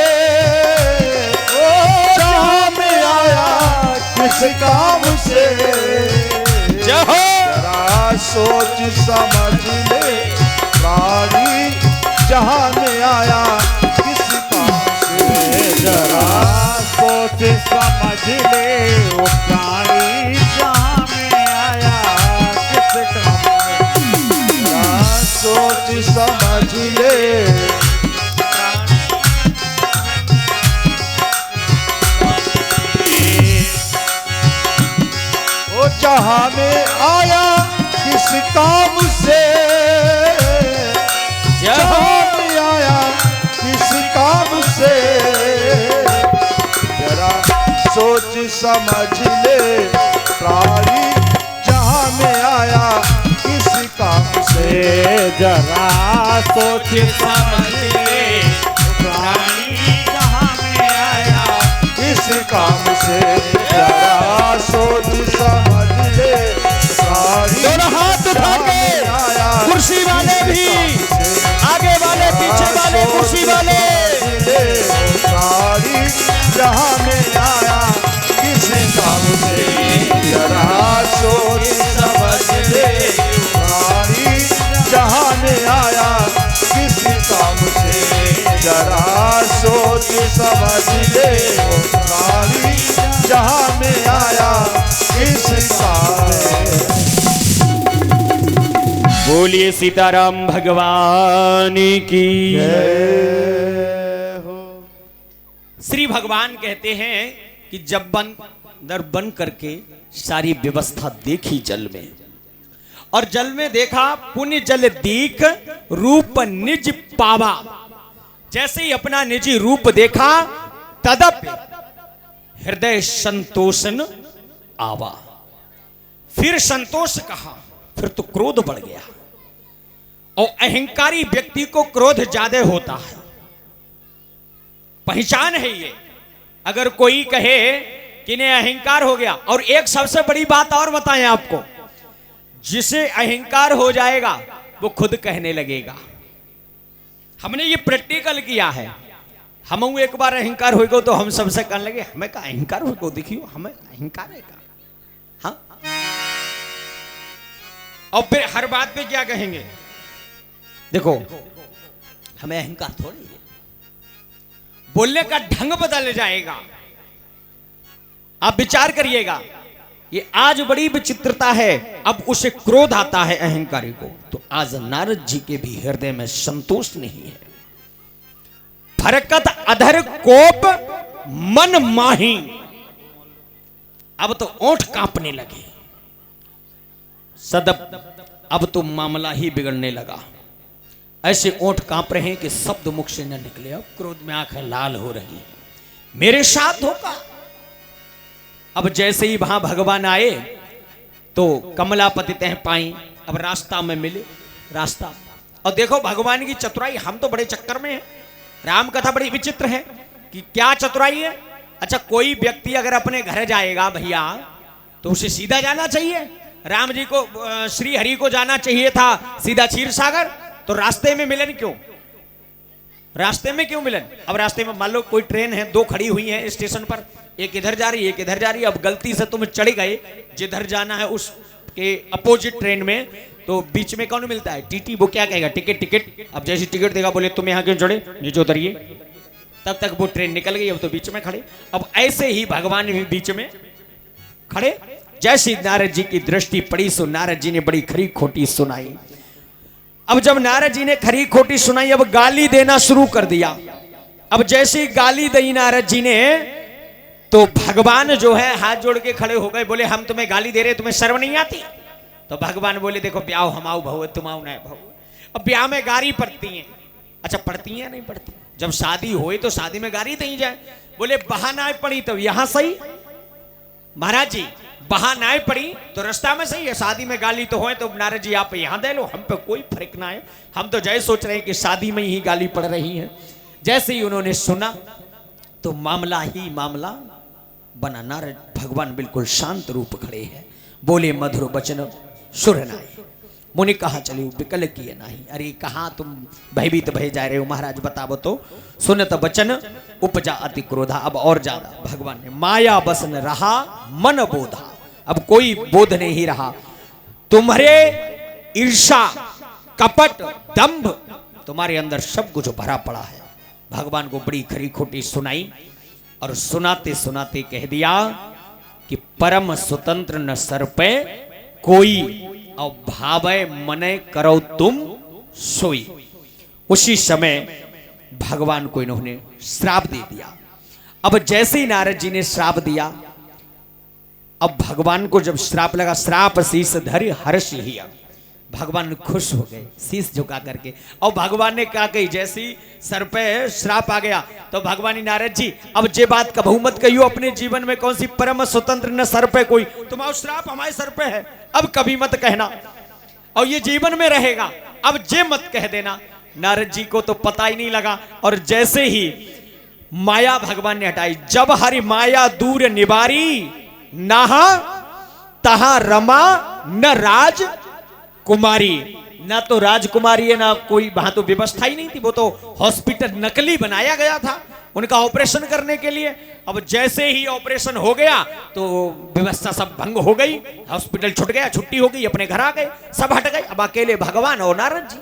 C: जहां में आया किस काम से। जरा सोच समझ ले प्राणी, जहां में आया किस काम से।
D: जरा सोच समझ ले वो प्राणी, जहां में आया किस काम से।
C: जरा सोच समझ ले जहां में आया किस काम से। जहां में आया किस काम से। जरा सोच समझ ले प्राणी, जहां में आया किस काम से।
D: जरा सोच समझ ले प्राणी, जहां में आया
C: किस काम से। जरा सोच समझ ले प्राणी,
A: दोनों हाथ उठा के कुर्सी वाले भी, आगे वाले पीछे वाले कुर्सी वाले।
C: प्राणी जहां में आया किस काम से। जरा सोच समझ ले प्राणी, जहां में आया किस काम से। जरा सोच समझ ले प्राणी, जहां में आया किस काम से।
A: बोलिए सीताराम भगवान की
C: जय हो।
A: श्री भगवान कहते हैं कि जब बंदर बन करके सारी व्यवस्था देखी जल में, और जल में देखा पुण्य जल दीख रूप निज पावा। जैसे ही अपना निजी रूप देखा, तदप हृदय संतोषन आवा। फिर संतोष कहा, फिर तो क्रोध बढ़ गया। और अहंकारी व्यक्ति को क्रोध ज्यादा होता है, पहचान है ये। अगर कोई कहे कि इन्हें अहंकार हो गया, और एक सबसे बड़ी बात और बताएं आपको, जिसे अहंकार हो जाएगा वो खुद कहने लगेगा। हमने ये प्रैक्टिकल किया है। हम एक बार अहंकार होगा तो हम सबसे कहने लगे हमें का अहंकार होगा, देखियो हमें अहंकार है का। हाँ, और फिर हर बात पे क्या कहेंगे, देखो हमें अहंकार थोड़ी है। बोलने का ढंग बदल जाएगा। आप विचार करिएगा, ये आज बड़ी विचित्रता है। अब उसे क्रोध आता है अहंकारी को, तो आज नारद जी के भी हृदय में संतोष नहीं है। फरकत अधर कोप मन माही, अब तो ओंठ कांपने लगे। सदब अब तो मामला ही बिगड़ने लगा। ऐसे ओंठ कांप रहे हैं कि शब्द मुख से न निकले। अब क्रोध में आंखें लाल हो रही हैं, मेरे साथ होगा। अब जैसे ही वहां भगवान आए तो कमलापति तह पाई, अब रास्ता में मिले रास्ता। और देखो भगवान की चतुराई, हम तो बड़े चक्कर में हैं। राम कथा बड़ी विचित्र है कि क्या चतुराई है। अच्छा, कोई व्यक्ति अगर अपने घर जाएगा भैया तो उसे सीधा जाना चाहिए। राम जी को, श्री हरि को जाना चाहिए था सीधा क्षीर सागर, तो रास्ते में मिलन क्यों? रास्ते में क्यों मिलन? अब रास्ते में मान लो कोई ट्रेन है, दो खड़ी हुई है स्टेशन पर, एक इधर जा रही है एक इधर जा रही है। अब गलती से तुम चढ़ गए जिधर जाना है उसके अपोजिट ट्रेन में, तो बीच में कौन मिलता है? टीटी। वो क्या कहेगा? Ticket ticket. अब जैसे टिकट देगा, बोले तुम यहाँ क्यों चढ़े, नीचे उतरिए। तब तक वो ट्रेन निकल गई, अब तो बीच में खड़े। अब ऐसे ही भगवान भी बीच में खड़े। जैसी नारद जी की दृष्टि पड़ी सो नारद जी ने बड़ी खरी खोटी सुनाई। अब जब नारद जी ने खरी खोटी सुनाई, अब गाली देना शुरू कर दिया। अब जैसी गाली दी नारद जी ने, तो भगवान जो है हाथ जोड़ के खड़े हो गए, बोले हम तुम्हें गाली दे रहे, तुम्हें शर्म नहीं आती? तो भगवान बोले देखो ब्याह हमाऊ भव तुमाऊ न भव। अब ब्याह में गारी पड़ती है। अच्छा, पड़ती है नहीं पड़ती? जब शादी होए तो शादी में गारी दी जाए। बोले बहाना पड़ी तो यहां सही महाराज जी, बहाना पड़ी तो रास्ता में सही है। शादी में गाली तो होए तो नारद जी आप यहां दे लो, हम पे कोई फर्क ना है। हम तो जय सोच रहे हैं कि शादी में ही गाली पड़ रही है। जैसे ही उन्होंने सुना तो मामला ही मामला बना। नारद भगवान बिल्कुल शांत रूप खड़े हैं, बोले मधुर वचन सुर नाई, मुनि कहा चले विकल किए नाही। अरे कहा तुम भयभीत भय जा रहे हो महाराज, बताओ तो। सुनत वचन उपजा अति क्रोधा। अब और ज्यादा भगवान ने माया बस न रहा मन बोधा। अब कोई बोध नहीं रहा। तुम्हारे ईर्षा कपट दंभ तुम्हारे अंदर सब कुछ भरा पड़ा है। भगवान को बड़ी खरी खोटी सुनाई और सुनाते सुनाते कह दिया कि परम स्वतंत्र न सर पे कोई, और भावय मने करो तुम सोई। उसी समय भगवान को इन्होंने श्राप दे दिया। अब जैसे ही नारद जी ने श्राप दिया, अब भगवान को जब श्राप लगा, श्राप शीस धरि हर्ष हिया, भगवान खुश हो गए शीस झुका करके। और भगवान ने कहा कि जैसी सर पे श्राप आ गया तो भगवान ही नारद जी अब जे बात कबहू मत कहियो अपने जीवन में, कौन सी परम स्वतंत्र न सर पे कोई, तुम्हारा श्राप हमारे सर पे है, अब कभी मत कहना और ये जीवन में रहेगा, अब जे मत कह देना। नारद जी को तो पता ही नहीं लगा। और जैसे ही माया भगवान ने हटाई, जब हरि माया दूर निवारी, नहा तहा रमा न राज कुमारी। ना तो राजकुमारी है ना कोई, वहां तो व्यवस्था ही नहीं थी। वो तो हॉस्पिटल नकली बनाया गया था उनका ऑपरेशन करने के लिए। अब जैसे ही ऑपरेशन हो गया तो व्यवस्था सब भंग हो गई, हॉस्पिटल छूट गया, छुट्टी हो गई, अपने घर आ गए, सब हट गए। अब अकेले भगवान और नारद जी।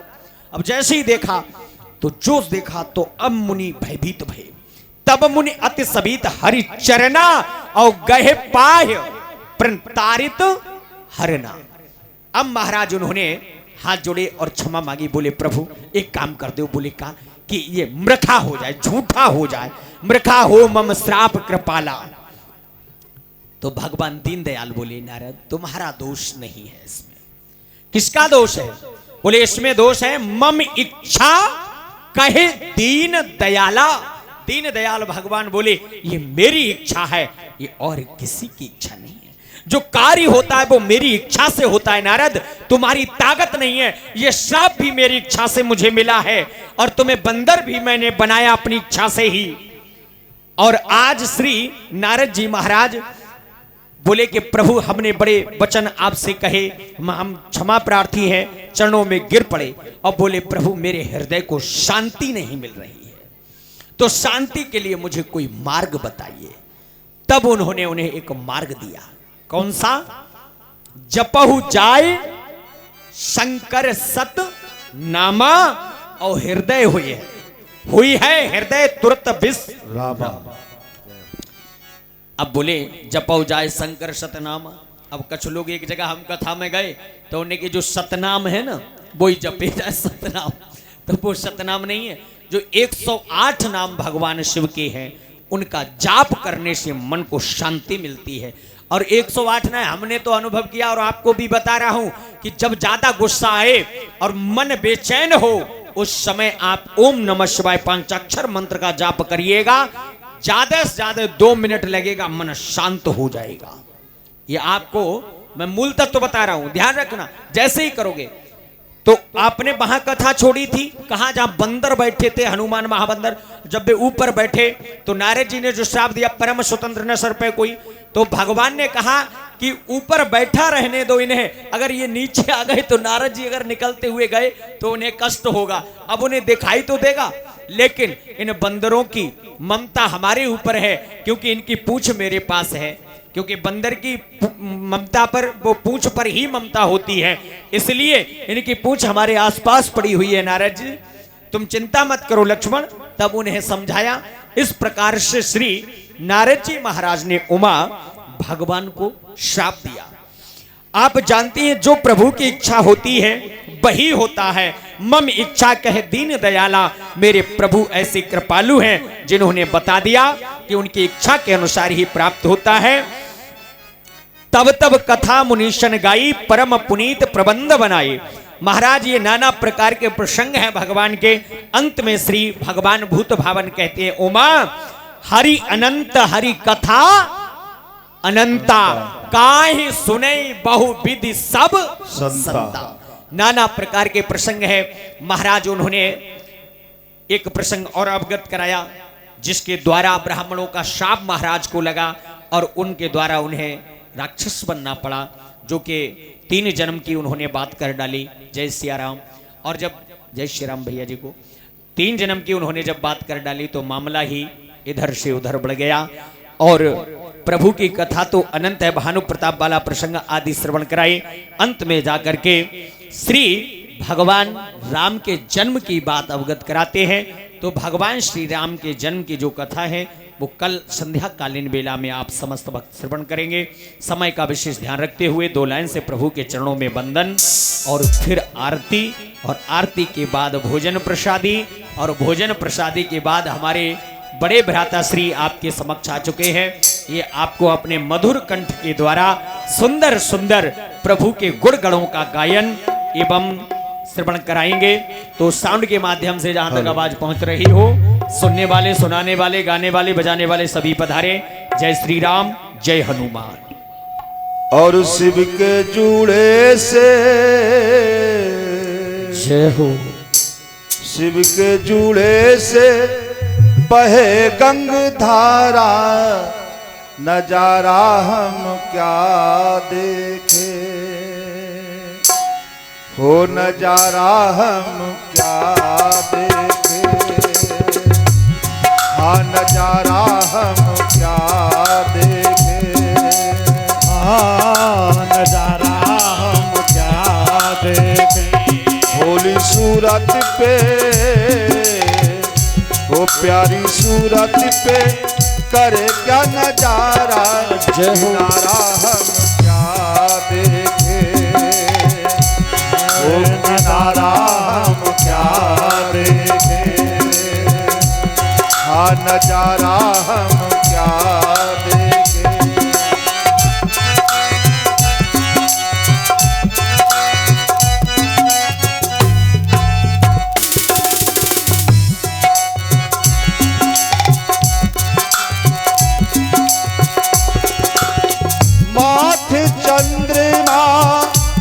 A: अब जैसे ही देखा तो जोश देखा तो अब मुनि भयभीत भये। तब मुनि अति सबीत हरि चरना और गहे पाय प्रतारित हरना। अब महाराज उन्होंने हाथ जोड़े और क्षमा मांगी। बोले प्रभु एक काम कर दो। बोले का कि ये मृखा हो जाए, झूठा हो जाए, मृखा हो मम श्राप कृपाला। तो भगवान दीनदयाल बोले नारद तुम्हारा दोष नहीं है इसमें। किसका दोष है? बोले इसमें दोष है मम इच्छा कहे दीन दयाला। दीन दयाल भगवान बोले ये मेरी इच्छा है, ये और किसी की इच्छा नहीं है। जो कार्य होता है वो मेरी इच्छा से होता है नारद, तुम्हारी ताकत नहीं है। ये श्राप भी मेरी इच्छा से मुझे मिला है और तुम्हें बंदर भी मैंने बनाया अपनी इच्छा से ही। और आज श्री नारद जी महाराज बोले कि प्रभु हमने बड़े वचन आपसे कहे, हम क्षमा प्रार्थी हैं, चरणों में गिर पड़े और बोले प्रभु मेरे हृदय को शांति नहीं मिल रही है, तो शांति के लिए मुझे कोई मार्ग बताइए। तब उन्होंने उन्हें एक मार्ग दिया। कौन सा? जपहु जाय शंकर सत नामा और हृदय हुई है हृदय तुरत विष। अब बोले जपौ जाए शंकर सतनाम। अब कुछ लोग एक जगह हम कथा में गए तो उन्हें के जो सतनाम है ना वो ही जपे जाए सतनाम, तो वो सतनाम नहीं है। जो 108 नाम भगवान शिव के हैं उनका जाप करने से मन को शांति मिलती है। और 108 ना हमने तो अनुभव किया और आपको भी बता रहा हूं कि जब ज्यादा गुस्सा आए और मन बेचैन हो उस समय आप ओम नमः शिवाय पंचाक्षर मंत्र का जाप करिएगा, ज्यादा से ज्यादा 2 मिनट लगेगा, मन शांत हो जाएगा। ये आपको मैं मूल तत्व बता रहा हूं, ध्यान रखना। जैसे ही करोगे तो आपने वहां कथा छोड़ी थी कहां, जहां बंदर बैठे थे, हनुमान महाबंदर। जब वे ऊपर बैठे तो नारद जी ने जो श्राप दिया परम स्वतंत्र न सर पे कोई, तो भगवान ने कहा कि ऊपर बैठा रहने दो इन्हें, अगर ये नीचे आ गए तो नारद जी अगर निकलते हुए गए तो उन्हें कष्ट होगा। अब उन्हें दिखाई तो देगा, लेकिन इन बंदरों की ममता हमारे ऊपर है क्योंकि इनकी पूंछ मेरे पास है, क्योंकि बंदर की ममता पर, वो पूंछ पर ही ममता होती है, इसलिए इनकी पूंछ हमारे आसपास पड़ी हुई है। नारद जी तुम चिंता मत करो लक्ष्मण। तब उन्हें समझाया। इस प्रकार से श्री नारद जी महाराज ने उमा भगवान को श्राप दिया। आप जानती हैं जो प्रभु की इच्छा होती है वही होता है। मम इच्छा कह दीन दयाला, मेरे प्रभु ऐसे कृपालु हैं जिन्होंने बता दिया कि उनकी इच्छा के अनुसार ही प्राप्त होता है। तब तब कथा मुनीशन गाई, परम पुनीत प्रबंध बनाए। महाराज ये नाना प्रकार के प्रसंग हैं भगवान के। अंत में श्री भगवान भूत भावन कहते हैं उमा हरि अनंत हरि कथा अनंता, काहि सुने बहुविधि सब संता। नाना प्रकार के प्रसंग है। महाराज उन्होंने एक प्रसंग और अवगत कराया जिसके द्वारा ब्राह्मणों का शाप महाराज को लगा और उनके द्वारा उन्हें राक्षस बनना पड़ा, जो कि 3 जन्म की उन्होंने बात कर डाली। जय सिया राम। और जब जय श्री राम भैया जी को 3 जन्म की उन्होंने जब बात कर डाली तो मामला ही इधर से उधर बढ़ गया। और प्रभु की कथा तो अनंत है, भानु प्रताप वाला प्रसंग आदि श्रवण कराए। अंत में जाकर के श्री भगवान राम के जन्म की बात अवगत कराते हैं। तो भगवान श्री राम के जन्म की जो कथा है वो कल संध्या कालीन बेला में आप समस्त भक्त श्रवण करेंगे। समय का विशेष ध्यान रखते हुए 2 लाइन से प्रभु के चरणों में वंदन और फिर आरती, और आरती के बाद भोजन प्रसादी, और भोजन प्रसादी के बाद हमारे बड़े भ्राता श्री आपके समक्ष आ चुके हैं। ये आपको अपने मधुर कंठ के द्वारा सुंदर सुंदर प्रभु के गुण गणों का गायन एवं श्रवण कराएंगे। तो साउंड के माध्यम से जहां तक आवाज पहुंच रही हो, सुनने वाले, सुनाने वाले, गाने वाले, बजाने वाले सभी पधारे। जय श्री राम, जय हनुमान।
C: और शिव के जूड़े से
A: जय हो।
C: शिव के जूड़े से बहे गंग धारा, नजारा हम क्या देखे हो, नजारा हम क्या देखे, हाँ नजारा हम क्या देखे,
D: हाँ नजारा हम क्या देखे।
C: भोली सूरत पे वो प्यारी सूरत पे करे क्या नजारा, नजारा हम क्या देखे, वो नजारा हम क्या देखे, हाँ नजारा हम क्या देखे। चंद्रमा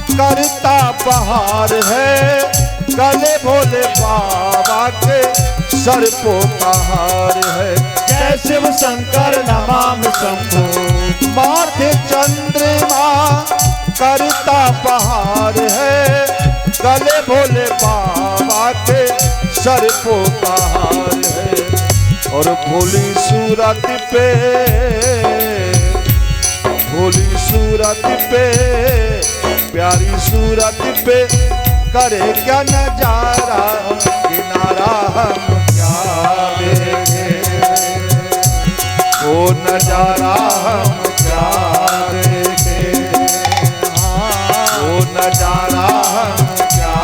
C: करता बहार है, गले भोले बाबा के सर्पों का हार है।
D: जय शिव शंकर नमामि शंभो।
C: माथे चंद्रमा करता बहार है, गले भोले बाबा के सर्पों का हार है। और भोली सूरत पे, भोली सूरत पे, प्यारी सूरत पे करे क्या नजारा, किनारा हम क्या देखे, ओ नजारा हम क्या देखे, वो नजारा हम क्या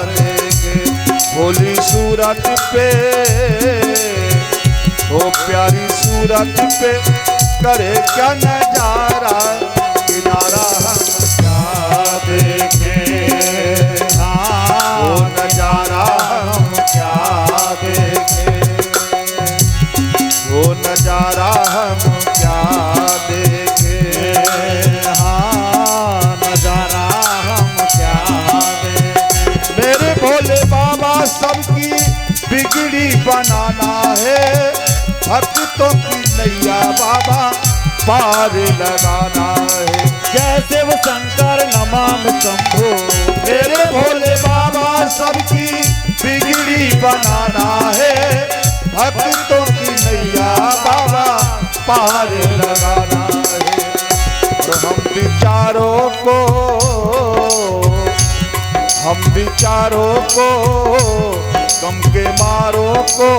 C: देखे। भोली सूरत पे, वो प्यारी सूरत पे करे क्या नजारा, किनारा हम क्या देखे, वो नजारा हम क्या देखे, वो नजारा हम क्या देखे,
D: नजारा हम क्या देखे।
C: मेरे भोले बाबा सबकी बिगड़ी बनाना है, भक्तों की नैया बाबा पार लगाना है।
D: जय शिव शंकर नमामि शंभो,
C: मेरे भोले बाबा सबकी बिगड़ी बनाना है, भक्तों की नैया बाबा पार लगाना है। और हम विचारों को गम के मारों को,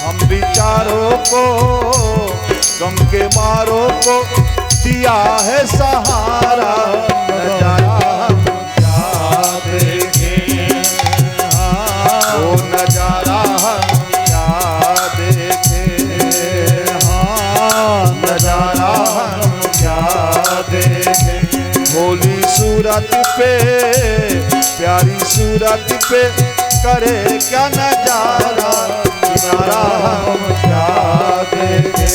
C: हम विचारों को गम के मारों को दिया है सहारा, नजारा हम क्या देखे, वो नजारा हम क्या देखे, नजारा हम क्या देखे। भोली सूरत पे, प्यारी सूरत पे करे क्या नजारा, किनारा हम क्या देखे,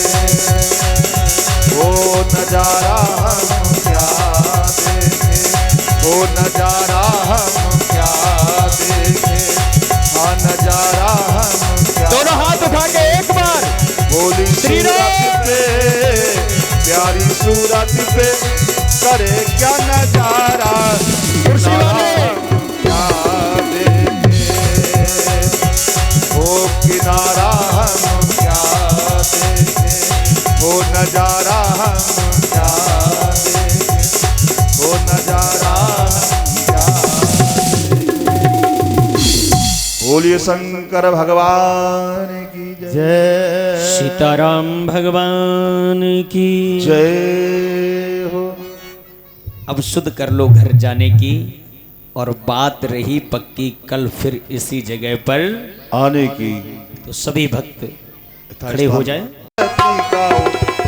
C: वो नजारा हम क्या देखे, वो नजारा हम क्या देखे, हाँ नजारा हम क्या।
A: दोनों हाथ उठा के एक बार
C: भोली सूरत पे, प्यारी सूरत पे करे क्या नजारा,
A: कुर्सी वाले
C: क्या देखे, वो किनारा हम क्या देखे, वो नजारा हम क्या देखे, वो नजारा हम क्या देखे। बोलिए शंकर भगवान की जय,
A: सीताराम भगवान की
C: जय हो।
A: अब शुद्ध कर लो घर जाने की, और बात रही पक्की कल फिर इसी जगह पर
C: आने की।
A: तो सभी भक्त खड़े हो जाएं।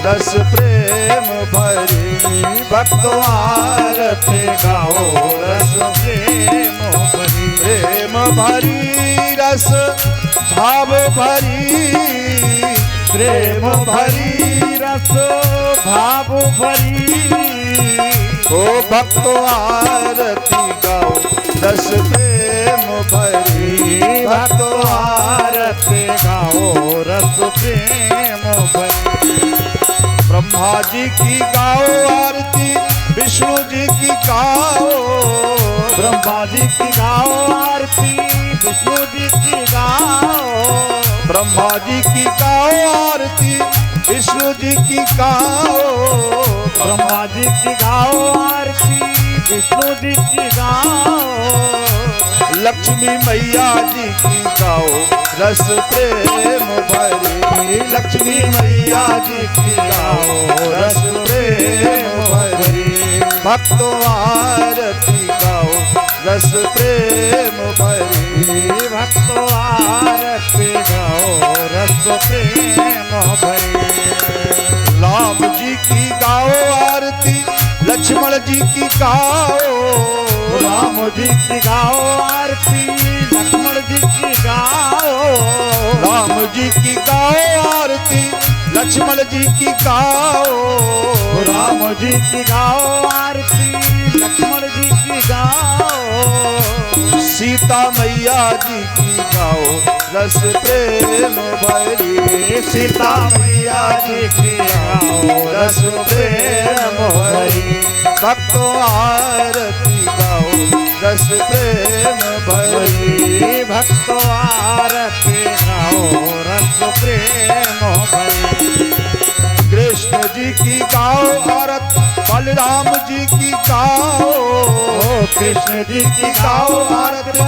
C: रस प्रेम भरी भक्तो आरती गाओ, रस प्रेम भरी, प्रेम भरी रस भाव भरी, प्रेम भरी
D: रस भाव भरी,
C: ओ भक्तो आरती गाओ, रस प्रेम भरी भक्तो
D: आरती गाओ, रस प्रेम भरी।
C: ब्रह्मा जी की गाओ आरती, विष्णु जी की गाओ,
D: ब्रह्मा जी की गाओ आरती, विष्णु जी की गाओ,
C: ब्रह्मा जी की गाओ आरती, विष्णु जी की गाओ,
D: ब्रह्मा जी की गाओ आरती, विष्णु जी की गाओ,
C: लक्ष्मी मैया जी की गाओ, रस प्रेम भरी, लक्ष्मी मैया जी की गाओ, रस प्रेम भरी, भक्तो आरती गाओ, रस प्रेम भरी,
D: भक्तो आरती गाओ, रस प्रेम भरी।
C: राम जी की गाओ आरती, लक्ष्मण जी की गाओ,
D: राम जी की गाओ आरती, लक्ष्मण जी की गाओ,
C: राम जी की गाओ आरती, लक्ष्मण जी की गाओ,
D: राम जी की गाओ आरती, लक्ष्मण जी की गाओ,
C: सीता मैया जी की गाओ, रस प्रेम भरी,
D: सीता मैया जी की गाओ,
C: रस प्रेम भरी, भक्तो आरती गाओ, रस प्रेम भरी,
D: भक्तो आरती गाओ, रस प्रेम भरी।
C: कृष्ण जी की गाओ आरती, बलराम जी की गाओ,
D: कृष्ण जी की गाओ आरती,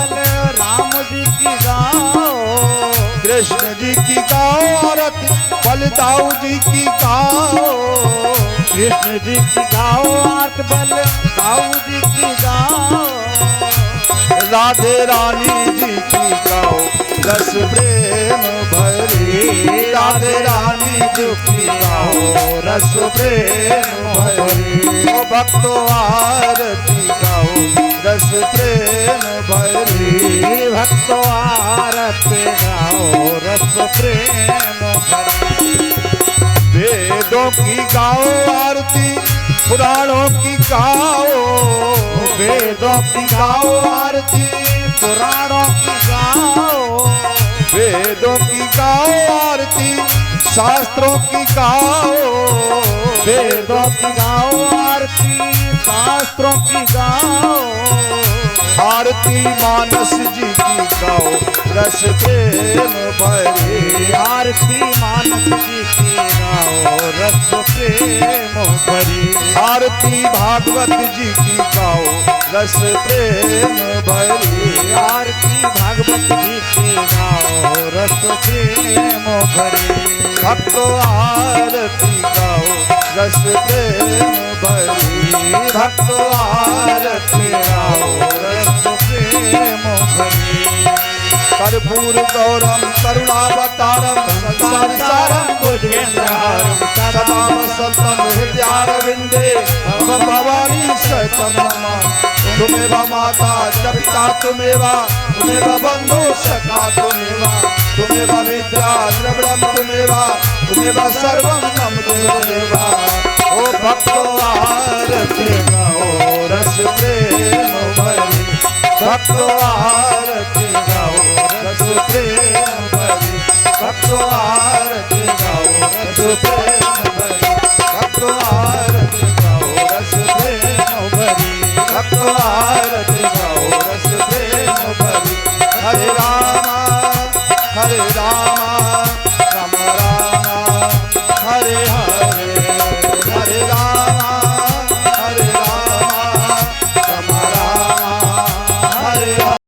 D: राम जी की गाओ,
C: कृष्ण जी की गाओ आरती, बलदाऊ जी की गाओ,
D: कृष्ण जी की गाओ आरती, बलदाऊ जी की गाओ,
C: राधे रानी जी की गाओ रस प्रेम भरी, राधे रानी जी की गाओ रस प्रेम भरी, ओ भक्तो आरती गाओ रस प्रेम भरी,
D: भक्तो आरती गाओ रस प्रेम भरी।
C: वेदों की गाओ आरती, पुराणों की गाओ,
D: वेदों की
C: गाओ आरती,
D: पुराणों की गाओ,
C: वेदों की गाओ आरती, शास्त्रों की गाओ,
D: वेदों की गाओ आरती, शास्त्रों की गाओ,
C: आरती मानस जी की गाओ रस प्रेम भरी,
D: आरती मानस जी की गाओ रस प्रेम भरी,
C: आरती भागवत जी की गाओ रस प्रेम भरी,
D: आरती भागवत जी की गाओ रस प्रेम भरी,
C: भक्तो आरती गाओ रस प्रेम भरी, भक्तो आरती गाओ रस
D: प्रेम भरी।
C: कर्पूर गौरम करुणावतारम संसार सारम भुजगेन्द्रहारम सदा वसंतम हृदयारविंदे मम भवानी सहितं नमामि। तुमेव माता च पिता तुमेव बन्धु सखा तुमेव विद्या द्रविणं तुमेव सर्वं मम देव। ओ भक्तो आरती गाओ रस प्रेम भरी, भक्तो आरती गाओ रस प्रेम भरी, भक्तो आरती गाओ रस प्रेम भरी, भक्तो आरती गाओ रस प्रेम भरी, भक्तो आरती गाओ रस प्रेम भरी। हरे रामा राम राम हरे हरे, हरे राम